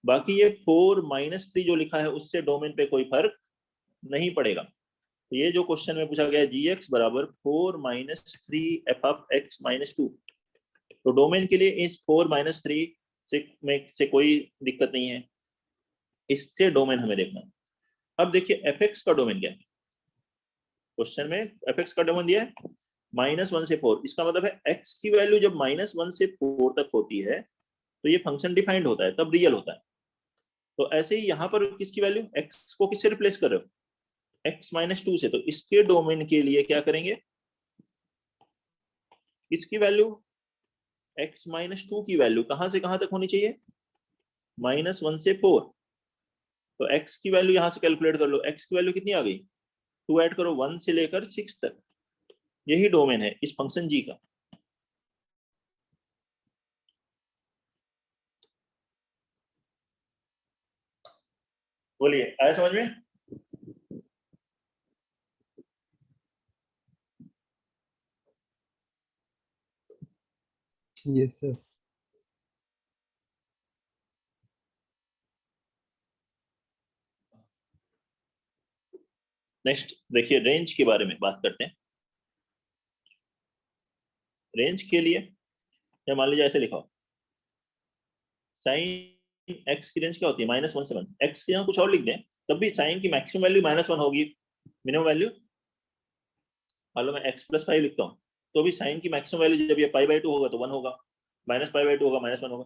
बाकी ये 4 minus 3 जो लिखा है उससे डोमेन पे कोई फर्क नहीं पड़ेगा। तो ये जो क्वेश्चन में पूछा गया gx बराबर 4 minus 3 f of x minus 2, तो डोमेन के लिए इस 4 minus 3 से कोई दिक्कत नहीं है, इसके डोमेन हमें देखना है। अब देखिए fx का डोमेन क्या है, क्वेश्चन में fx का डोमेन दिया है -1 से 4, इसका मतलब है x की वैल्यू जब -1 से 4 तक होती है तो ये फंक्शन डिफाइंड होता है, तब रियल होता है। तो ऐसे ही यहाँ पर किसकी वैल्यू, x को किससे रिप्लेस कर रहे हो, x minus 2 से, तो इसके डोमेन के लिए क्या करेंगे, इसकी वैल्यू x minus 2 की वैल्यू कहां से कहां तक होनी चाहिए, -1 से 4, तो x की वैल्यू यहां से कैलकुलेट कर लो, x की वैल्यू कितनी आ गई, 2 ऐड करो 1 से लेकर 6 तक, यही डोमेन है इस फंक्शन g का। बोलिए आया समझ में? Yes sir. नेक्स्ट देखिए रेंज के बारे में बात करते हैं। रेंज के लिए या मान लीजिए ऐसे लिखा हो, साइन x की रेंज क्या होती है, -1 से 1, x के यहाँ कुछ और लिख दें तब भी साइन की मैक्सिमम वैल्यू -1 होगी, मिनिमम वैल्यू, मान लो मैं x + 5 लिखता हूँ तो अभी साइन की मैक्सिमम वैल्यू जब ये π/2 होगा तो 1 होगा, -π/2 होगा -1 होगा।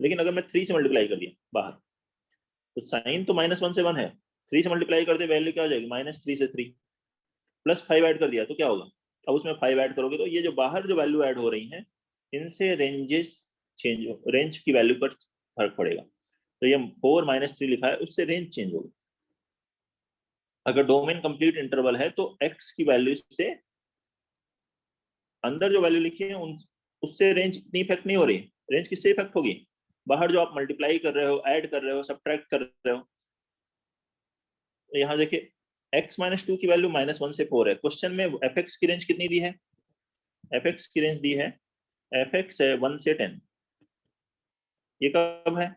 लेकिन अगर मैं 3 से मल्टीप्लाई कर दिया बाहर, तो साइन तो -1 से 1 है, 3 से मल्टीप्लाई कर दे वैल्यू क्या हो जाएगी, -3 से 3, प्लस 5 ऐड कर दिया तो क्या होगा, अब उसमें 5 ऐड करोगे तो ये जो बाहर जो वैल्यू ऐड हो रही है इनसे रेंजेस चेंज हो, रेंज की वैल्यू पर फर्क पड़ेगा। तो ये 4 - 3 लिखा है, उससे रेंज चेंज होगी। अगर डोमेन कंप्लीट इंटरवल है तो x की वैल्यू से अंदर जो वैल्यू लिखी है उससे रेंज इतनी इफेक्ट नहीं हो रही। रेंज किससे इफेक्ट होगी, बाहर जो आप मल्टीप्लाई कर रहे हो, ऐड कर रहे हो, सब्ट्रैक्ट कर रहे हो। यहाँ देखिए x - 2 की वैल्यू -1 से 4 है। क्वेश्चन में fx की रेंज कितनी दी है, fx की रेंज दी है, fx है 1 से 10। ये कब है,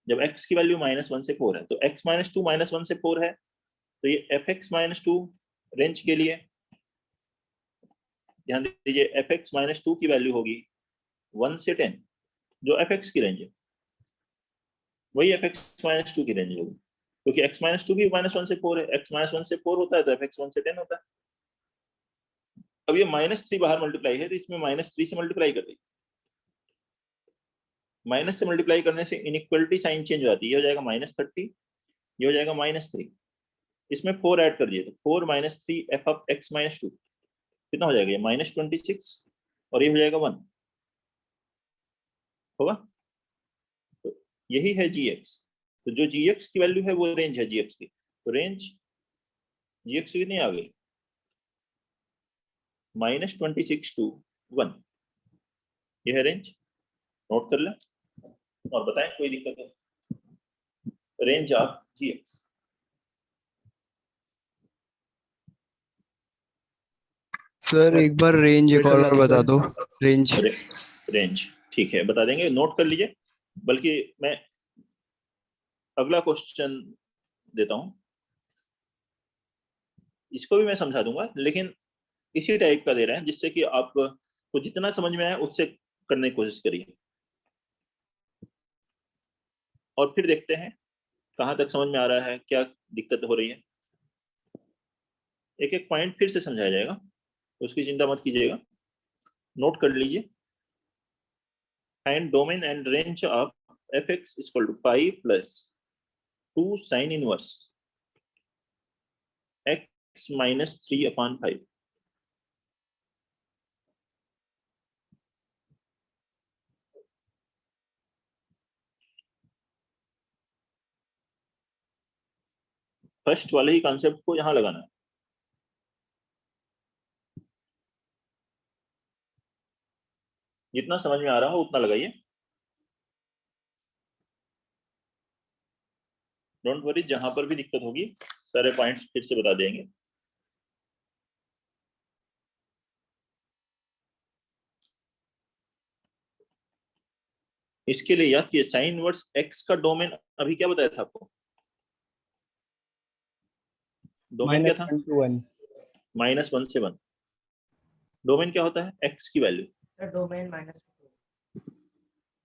जब x की वैल्यू -1 से 4 है। तो x - 2 -1 से 4 है, तो ये fx - 2 रेंज के लिए ध्यान दीजिए, fx - 2 की वैल्यू होगी 1 से 10, जो fx की रेंज है वही fx - 2 की रेंज होगी, क्योंकि x - 2 भी -1 से 4 है, x - 1 से 4 होता है तो fx 1 से 10 होता है। अब ये -3 बाहर मल्टीप्लाई है तो इसमें -3 से मल्टीप्लाई कर दी, माइनस से मल्टीप्लाई करने से इनइक्वलिटी साइन चेंज हो जाती है, ये हो जाएगा -30, ये हो जाएगा -3, इसमें 4 ऐड कर दिए तो 4 - 3 f ऑफ x - 2 कितना हो जाएगा, ये -26 और ये हो जाएगा 1 होगा। तो यही है gx। तो जो gx की वैल्यू है वो रेंज है gx की, तो रेंज gx की कितनी आ गई, -26 to 1, यह है रेंज। नोट कर लें और बताएं कोई दिक्कत है, रेंज ऑफ gx। सर एक बार रेंज एक और बार बता दो, रेंज रेंज ठीक है बता देंगे, नोट कर लीजिए। बल्कि मैं अगला क्वेश्चन देता हूं, इसको भी मैं समझा दूंगा, लेकिन इसी टाइप का दे रहे हैं जिससे कि आपको जितना समझ में आए उससे करने की कोशिश करिए, और फिर देखते हैं कहां तक समझ में आ रहा है, क्या दिक्कत हो रही है। एक एक पॉइंट फिर से समझाया जाएगा, उसकी चिंता मत कीजिएगा, नोट कर लीजिए। Find domain and range of fx = pi plus 2 sin inverse x - 3/5। First वाले ही कॉन्सेप्ट को यहां लगाना है। जितना समझ में आ रहा हो उतना लगाइए, डोंट वरी, जहां पर भी दिक्कत होगी सारे पॉइंट्स फिर से बता देंगे। इसके लिए याद कीजिए, साइन इनवर्स x का डोमेन अभी क्या बताया था आपको, डोमेन क्या था, -1 से 1। डोमेन क्या होता है, x की वैल्यू। Sir domain -2।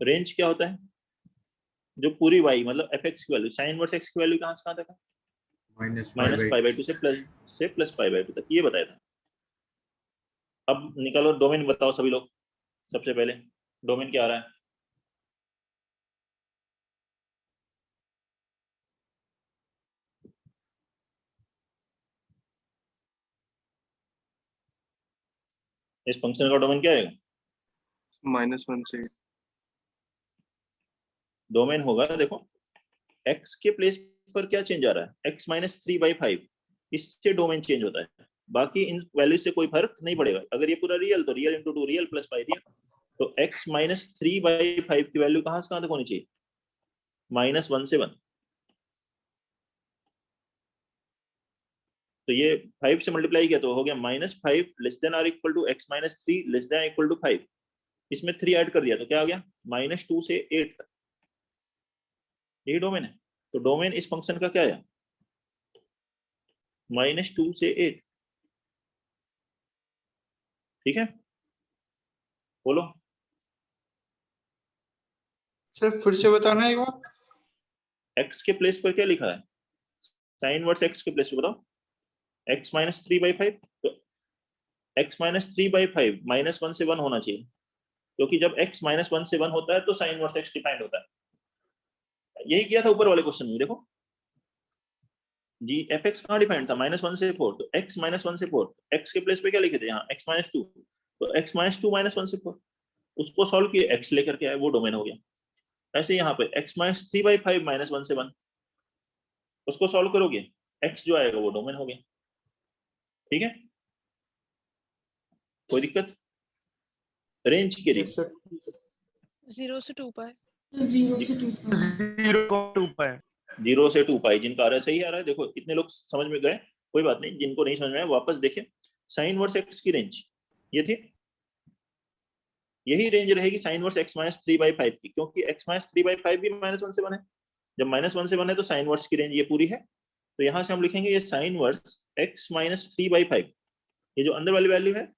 रेंज क्या होता है, जो पूरी y मतलब fx की वैल्यू, साइन इनवर्स x की वैल्यू कहां से कहां तक है, -π/2 से प्लस π/2 तक, ये बताया था। अब निकालो डोमेन, बताओ सभी लोग, सबसे पहले डोमेन क्या आ रहा है, इस फंक्शन का डोमेन क्या है, -1 से डोमेन होगा, देखो x के प्लेस पर क्या चेंज आ रहा है, x - 3/5, इससे डोमेन चेंज होता है। बाकी इन वैल्यू से कोई फर्क नहीं पड़ेगा। अगर ये पूरा रियल तो real into 2 real plus pi real, तो x - 3/5 की वैल्यू कहां से कहां तक होनी चाहिए, -1 से 1। तो ये 5 से मल्टीप्लाई किया तो हो गया -5 less than or equal to x - 3 less than equal to 5। इसमें 3 ऐड कर दिया तो क्या आ गया, -2 से 8 तक, यही डोमेन है। तो डोमेन इस फंक्शन का क्या है, -2 से 8, ठीक है, बोलो। सर फिर से बताना एक बार। x के प्लेस पर क्या लिखा है, साइन इनवर्स x के प्लेस पर बताओ, x - 3/5, तो x माइनस 3/5 -1 से 1 होना चाहिए, क्योंकि जब x -1 से 1 होता है तो साइन इनवर्स x डिफाइंड होता है। यही किया था ऊपर वाले क्वेश्चन में, देखो जी fx कहाँ डिफाइंड था, -1 से 4, तो x -1 से 4, x के प्लेस पे क्या लिखे थे यहाँ x -2, तो x -2 -1 से 4, उसको सॉल्व किए, x लेकर के आए, वो डोमेन हो गया। ऐसे यहाँ पे x -3/5 -1 से 1, उसको सॉल्व करोगे, x जो आएगा वो डोमेन हो गया। ठीक है, कोई दिक्कत? रेंज के लिए यस सर 0 से 2 पाई। 0 से 2 पाई। 0 से 2 पाई, जिनका आ रहा है सही आ रहा है। देखो इतने लोग समझ में गए, कोई बात नहीं, जिनको नहीं समझ में आया वापस देखें। साइन इनवर्स x की रेंज ये थी, यही रेंज रहेगी साइन इनवर्स x -3/5 की, क्योंकि x -3/5 भी -1 से 1 है। जब -1 से 1 है तो साइन इनवर्स की रेंज ये पूरी है। तो यहां से हम लिखेंगे ये साइन इनवर्स x -3/5, ये जो अंदर वाली वैल्यू है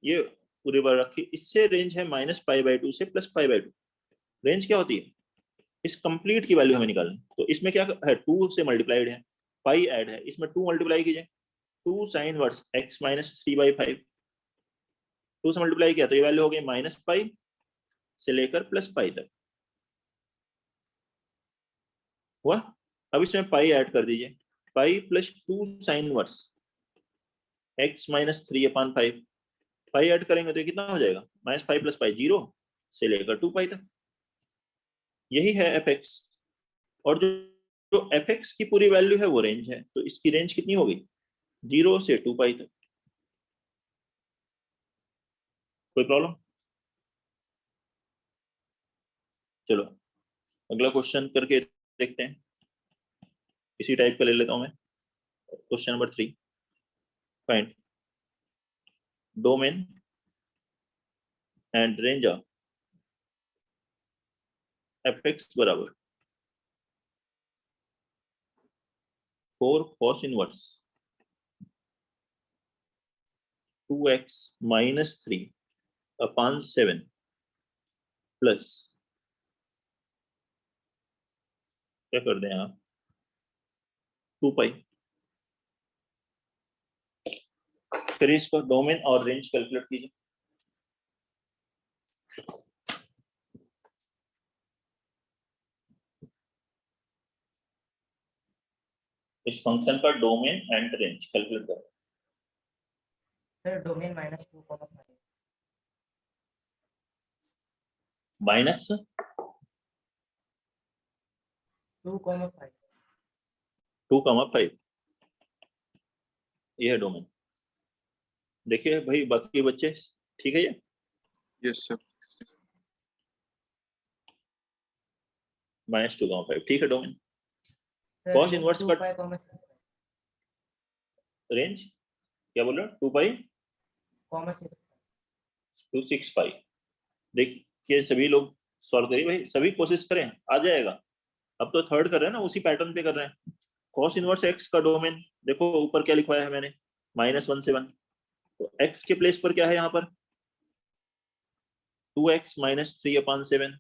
ये पूरी बार रखी, इससे रेंज है -π/2 से +π/2। रेंज क्या होती है, इस कंप्लीट की वैल्यू हमें निकालनी। तो इसमें क्या है, 2 से मल्टीप्लाइड है, पाई ऐड है, इसमें 2 मल्टीप्लाई कीजिए, 2 साइन इनवर्स x -3/5, 2 से मल्टीप्लाई किया तो ये वैल्यू हो गई -π से लेकर +π तक हुआ। अब इसमें पाई ऐड कर दीजिए, पाई + 2 साइन इनवर्स x -3/5, पाई ऐड करेंगे तो कितना हो जाएगा, -π + π 0 से लेकर 2π तक। यही है fx, और जो fx की पूरी वैल्यू है वो रेंज है। तो इसकी रेंज कितनी होगी, 0 से 2π तक। कोई प्रॉब्लम? चलो अगला क्वेश्चन करके देखते हैं, इसी टाइप का ले लेता हूं मैं। Question number 3, find domain and range of fx बराबर 4 cos इनवर्स 2x -3/7 प्लस, क्या कर दें आप, 2π। फिर इसका डोमेन और रेंज कैलकुलेट कीजिए। इस फंक्शन का डोमेन एंड रेंज कैलकुलेट करो। Sir, domain -2, 5. -2, 2, 5. 5, ये है डोमेन। देखिए भाई बाकी बच्चे ठीक है, ये यस सर -2, 5 ठीक है domain. Sir, Cos inverse 2 cut- pi, 6 pi. Range क्या बोल रहे हो, 2π 6 pi. to 6π। देखिए सभी लोग सॉल्व करिए भाई, सभी कोशिश करें, आ जाएगा। अब तो थर्ड कर रहे हैं ना, उसी पैटर्न पे कर रहे हैं। cos इनवर्स x का डोमेन देखो ऊपर क्या लिखवाया है मैंने, -1 से 1, तो x के प्लेस पर क्या है यहाँ पर, 2x -3/7,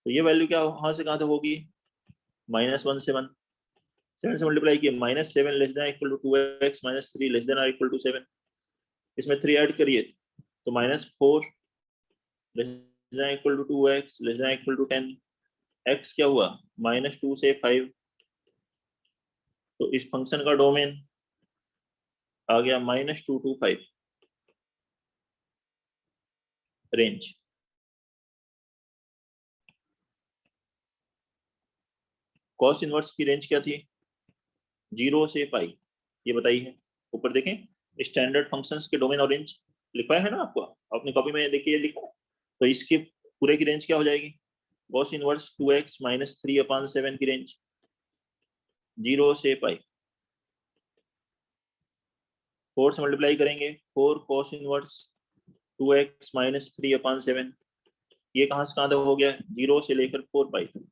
तो ये वैल्यू क्या कहाँ से कहाँ तक होगी, -1 से 1, 7 से मल्टीप्लाई किए, -7 less than equal to 2x -3 less than equal to 7, इसमें 3 ऐड करिए तो -4 less than equal to 2x less than equal to 10, x क्या हुआ, -2 से 5, तो इस फंक्शन का डोमेन आ गया -2 to 5। रेंज cos इनवर्स की रेंज क्या थी, 0 से पाई, ये बताई है। ऊपर देखें स्टैंडर्ड फंक्शंस के डोमेन और रेंज लिखवाया है ना आपको, अपनी कॉपी में देखिए लिखा है। तो इसके पूरे की रेंज क्या हो जाएगी, cos इनवर्स 2x -3/7 की रेंज 0 से पाई, 4 से मल्टीप्लाई करेंगे, 4 cos इनवर्स 2x -3/7, ये कहां से कहां तक हो गया, 0 से लेकर 4π तक।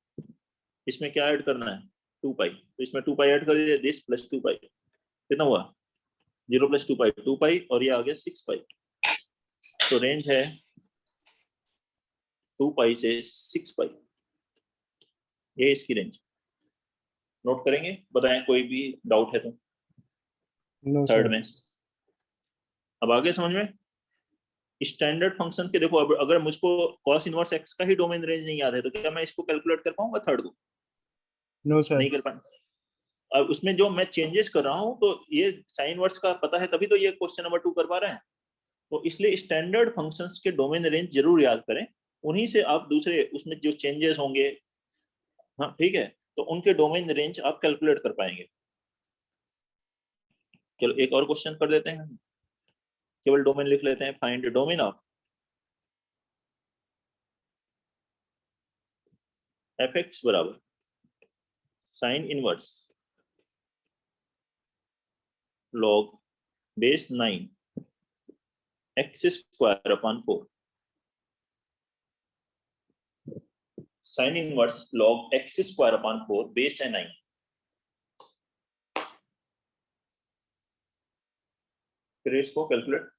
इसमें क्या ऐड करना है, 2π, तो इसमें 2π ऐड कर दीजिए, दिस प्लस 2π, कितना हुआ, 0 + 2π 2π, और ये आ गया 6π। तो रेंज है 2π से 6π, ये इसकी रेंज। नोट करेंगे, बताएं कोई भी डाउट है तो नो थर्ड सर। में। अब आगे समझ में? स्टैंडर्ड फंक्शन के देखो, अब अगर मुझको cos इनवर्स x का ही डोमेन रेंज नहीं याद है तो क्या मैं इसको कैलकुलेट कर पाऊंगा थर्ड को? No sir. नहीं कर पाऊंगा। अब उसमें जो मैं चेंजेस कर रहा हूं तो ये साइन वर्स का पता है, तभी तो ये क्वेश्चन नंबर 2 कर पा रहे हैं। तो इसलिए स्टैंडर्ड फंक्शंस के डोमेन रेंज जरूर याद करें, उन्हीं से आप दूसरे उसमें जो चेंजेस होंगे, हाँ ठीक है, तो उनके डोमेन रेंज आप कैलकुलेट कर पाएंगे। चलो एक और क्वेश्चन कर देते हैं, केवल डोमेन लिख लेते हैं। फाइंड डोमेन ऑफ fx बराबर sine inverse log base 9 x square upon 4। Sine inverse log x square upon 4 base है 9। फिर इसको कैलकुलेट।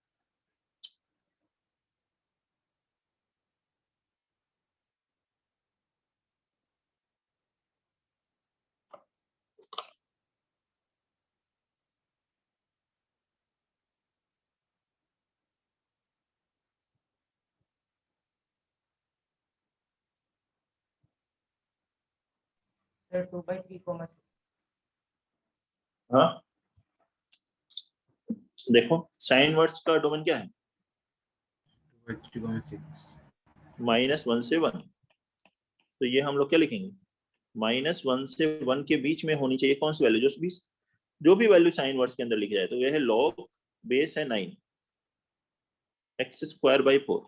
Sir 2/3 comma 6। हाँ देखो साइन इनवर्स का डोमेन क्या है? -1 से 1। तो ये हम लोग क्या लिखेंगे? -1 से 1 के बीच में होनी चाहिए कौन सी वैल्यू? जो भी वैल्यू साइन इनवर्स के अंदर लिखी जाए। तो यह है log बेस है 9 x स्क्वायर बाई 4,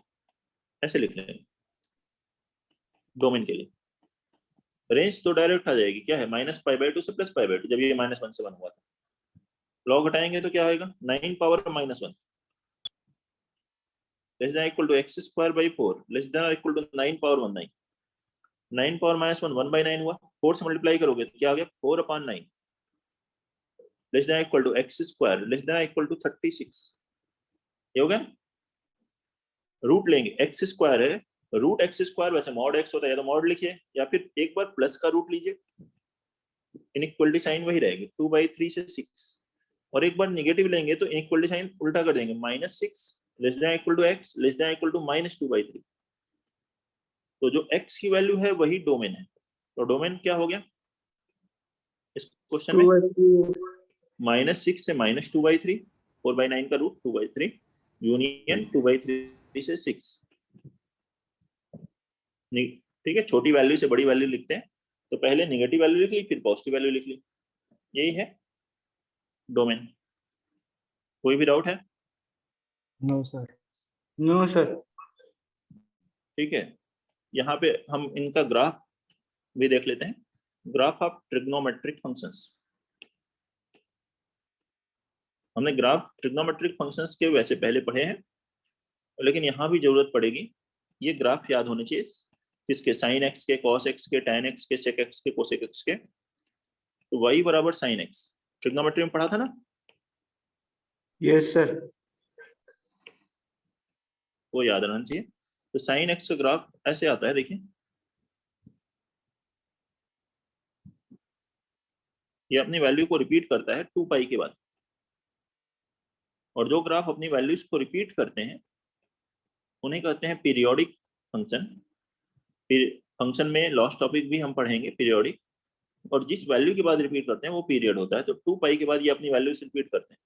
ऐसे लिख लेंगे डोमेन के लिए। रेंज तो डायरेक्ट आ जाएगी, क्या है? -π/2 से +π/2, जब ये -1 से 1 हुआ था। लॉग हटाएंगे तो क्या होगा? 9 power -1 less than equal to x square by 4 less than equal to 9 power 1 9। 9 power -1 1/9 हुआ। 4 से मल्टीप्लाई करोगे तो क्या आ गया? 4/9 less than equal to x square less than equal to 36। ये हो गया। रूट लेंगे, x स्क्वायर है, रूट x स्क्वायर वैसे मॉड x होता है, या तो मॉड लिखिए या फिर एक बार प्लस का रूट लीजिए, इनइक्वलिटी साइन वही रहेगी 2/3 से 6। और एक बार नेगेटिव लेंगे तो इनइक्वलिटी साइन उल्टा कर देंगे, -6 less than equal to x less than equal to -2/3। तो जो x की वैल्यू है वही डोमेन है। तो डोमेन क्या हो गया इस क्वेश्चन में? -6 से -2/3, 4/9 का रूट 2/3 यूनियन 2/3 से 6। ठीक है, छोटी वैल्यू से बड़ी वैल्यू लिखते हैं, तो पहले नेगेटिव वैल्यू लिख ली फिर पॉजिटिव वैल्यू लिख ली। यही है डोमेन। कोई भी डाउट है? No sir. No sir. ठीक है, यहाँ पे हम इनका ग्राफ भी देख लेते हैं। Graph of trigonometric functions. हमने ग्राफ ट्रिग्नोमेट्रिक फंक्शंस के वैसे पहले पढ़े हैं, लेकिन यहाँ भी जरूरत पड़ेगी। ये ग्राफ याद होने चाहिए, किसके? साइन एक्स के, कॉस एक्स के, टैन एक्स के, सेक एक्स के, कोसेक एक्स के। तो y बराबर साइन एक्स ट्रिग्नोमेट्री में पढ़ा था ना? Yes sir. वो याद रहना चाहिए। तो साइन एक्स का ग्राफ ऐसे आता है, देखिए ये अपनी वैल्यू को रिपीट करता है 2π के बाद। और जो ग्राफ अपनी वैल्यूज को रिपीट करते हैं उन्हें कहते हैं पीरियोडिक फंक्शन। फंक्शन में लास्ट टॉपिक भी हम पढ़ेंगे पीरियोडिक। और जिस वैल्यू के बाद रिपीट करते हैं वो पीरियड होता है। तो 2π के बाद ये अपनी वैल्यूज रिपीट करते हैं।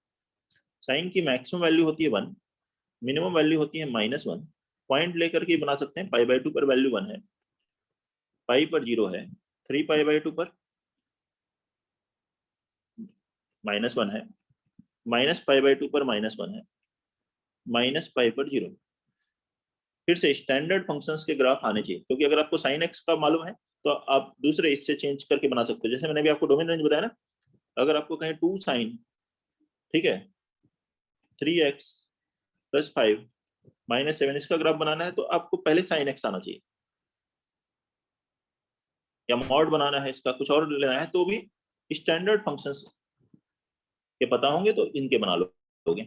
साइन की मैक्सिमम वैल्यू होती है 1, मिनिमम वैल्यू होती है -1। पॉइंट लेकर के बना सकते हैं। π/2 पर वैल्यू 1 है, पाई पर 0 है, 3π/2 पर -1 है, -π/2 पर -1 है, -π पर 0। फिर से स्टैंडर्ड फंक्शंस के ग्राफ आने चाहिए, क्योंकि अगर आपको साइन एक्स का मालूम है तो आप दूसरे इससे चेंज करके बना सकते हो। जैसे मैंने भी आपको डोमेन रेंज बताया ना, अगर आपको कहें 2 साइन, ठीक है, 3x + 5 -7 इसका ग्राफ बनाना है तो आपको पहले साइन एक्स आना चाहिए, या मॉड बनाना है इसका, कुछ और लेना है तो भी स्टैंडर्ड फंक्शंस के पता होंगे तो इनके बना लोगे।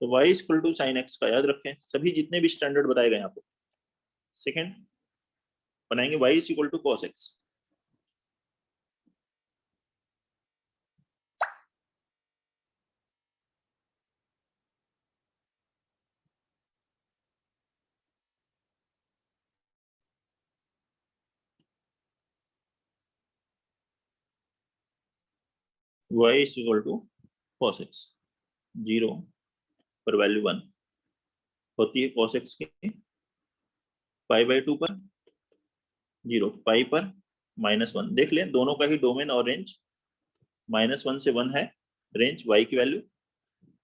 तो y = sin x का याद रखें, सभी जितने भी स्टैंडर्ड बताए गए आपको। सेकंड बनाएंगे y = cos x। y is equal to cos x, 0 पर वैल्यू 1 होती है cos x की, पाई बाई 2 पर 0, पाई पर -1। देख लें दोनों का ही डोमेन और रेंज -1 से 1 है, रेंज y की वैल्यू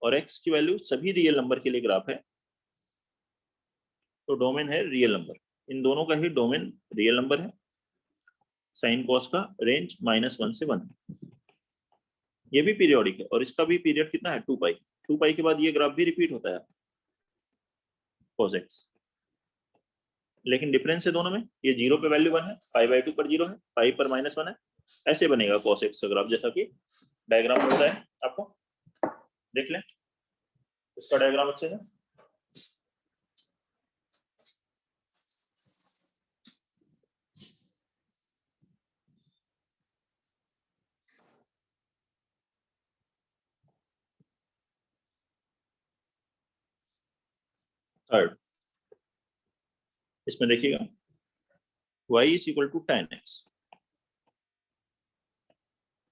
और x की वैल्यू सभी रियल नंबर के लिए ग्राफ है, तो डोमेन है रियल नंबर। इन दोनों का ही डोमेन रियल नंबर है, साइन कॉस का रेंज -1 से 1 है। ये भी पीरियोडिक है और इसका भी पीरियड कितना है 2 पाई। 2 पाई के बाद ये ग्राफ भी रिपीट होता है cos x, लेकिन डिफरेंस है दोनों में, ये 0 पे वैल्यू 1 है, पाई बाई 2 पर 0 है, पाई पर -1 है। ऐसे बनेगा cos x का ग्राफ, जैसा कि डायग्राम होता है, आपको देख लें इसका डायग्राम अच्छे से। थर्ड, इसमें देखिएगा y is equal to tan x,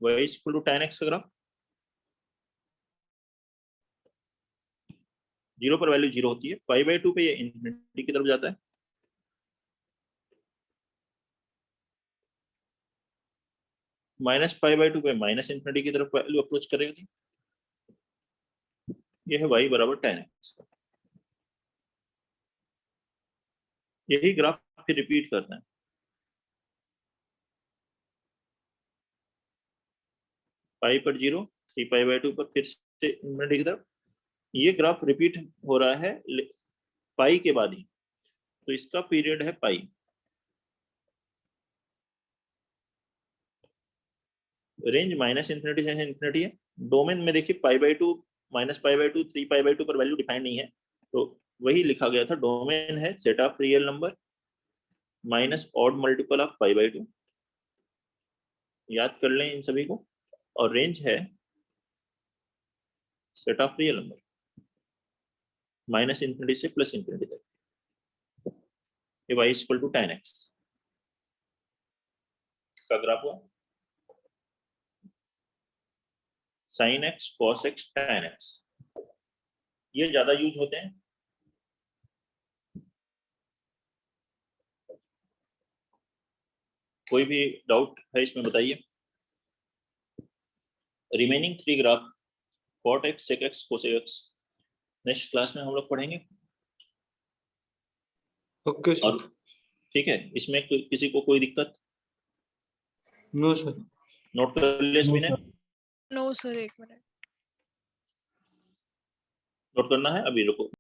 y is equal to tan x का ग्राफ, 0 पर वैल्यू 0 होती है, पाई बाई 2 पे ये इंफिनिटी की तरफ जाता है, माइनस पाई बाई 2 पे माइनस इंफिनिटी की तरफ वैल्यू अप्रोच करेगी। ये है y बराबर tan x। यही ग्राफ फिर रिपीट करता है, पाई पर 0, 3 पाई बाई 2 पर फिर से इंफिनिटी की तरफ। ये ग्राफ रिपीट हो रहा है पाई के बाद ही, तो इसका पीरियड है पाई। रेंज माइनस इंफिनिटी से इंफिनिटी है, डोमेन में देखिए pi by 2, minus pi by 2, 3 pi by 2 पर वैल्यू डिफाइंड नहीं है, तो वही लिखा गया था, डोमेन है set of real number minus odd multiple of pi by 2, याद कर लें इन सभी को, और रेंज है set of real number minus infinity से प्लस इंफिनिटी तक। ये y equal to tan x का ग्राफ हुआ, sin x, cos x, tan x, ये ज्यादा यूज होते हैं। कोई भी डाउट है इसमें बताइए। Remaining 3 graph cot x, sec x, cos x next class में हम लोग पढ़ेंगे। ओके और सर। ठीक है, इसमें किसी को कोई दिक्कत? No sir. नोट कर लिया इसमें, नो सर, एक मिनट। नोट करना है, अभी रुको।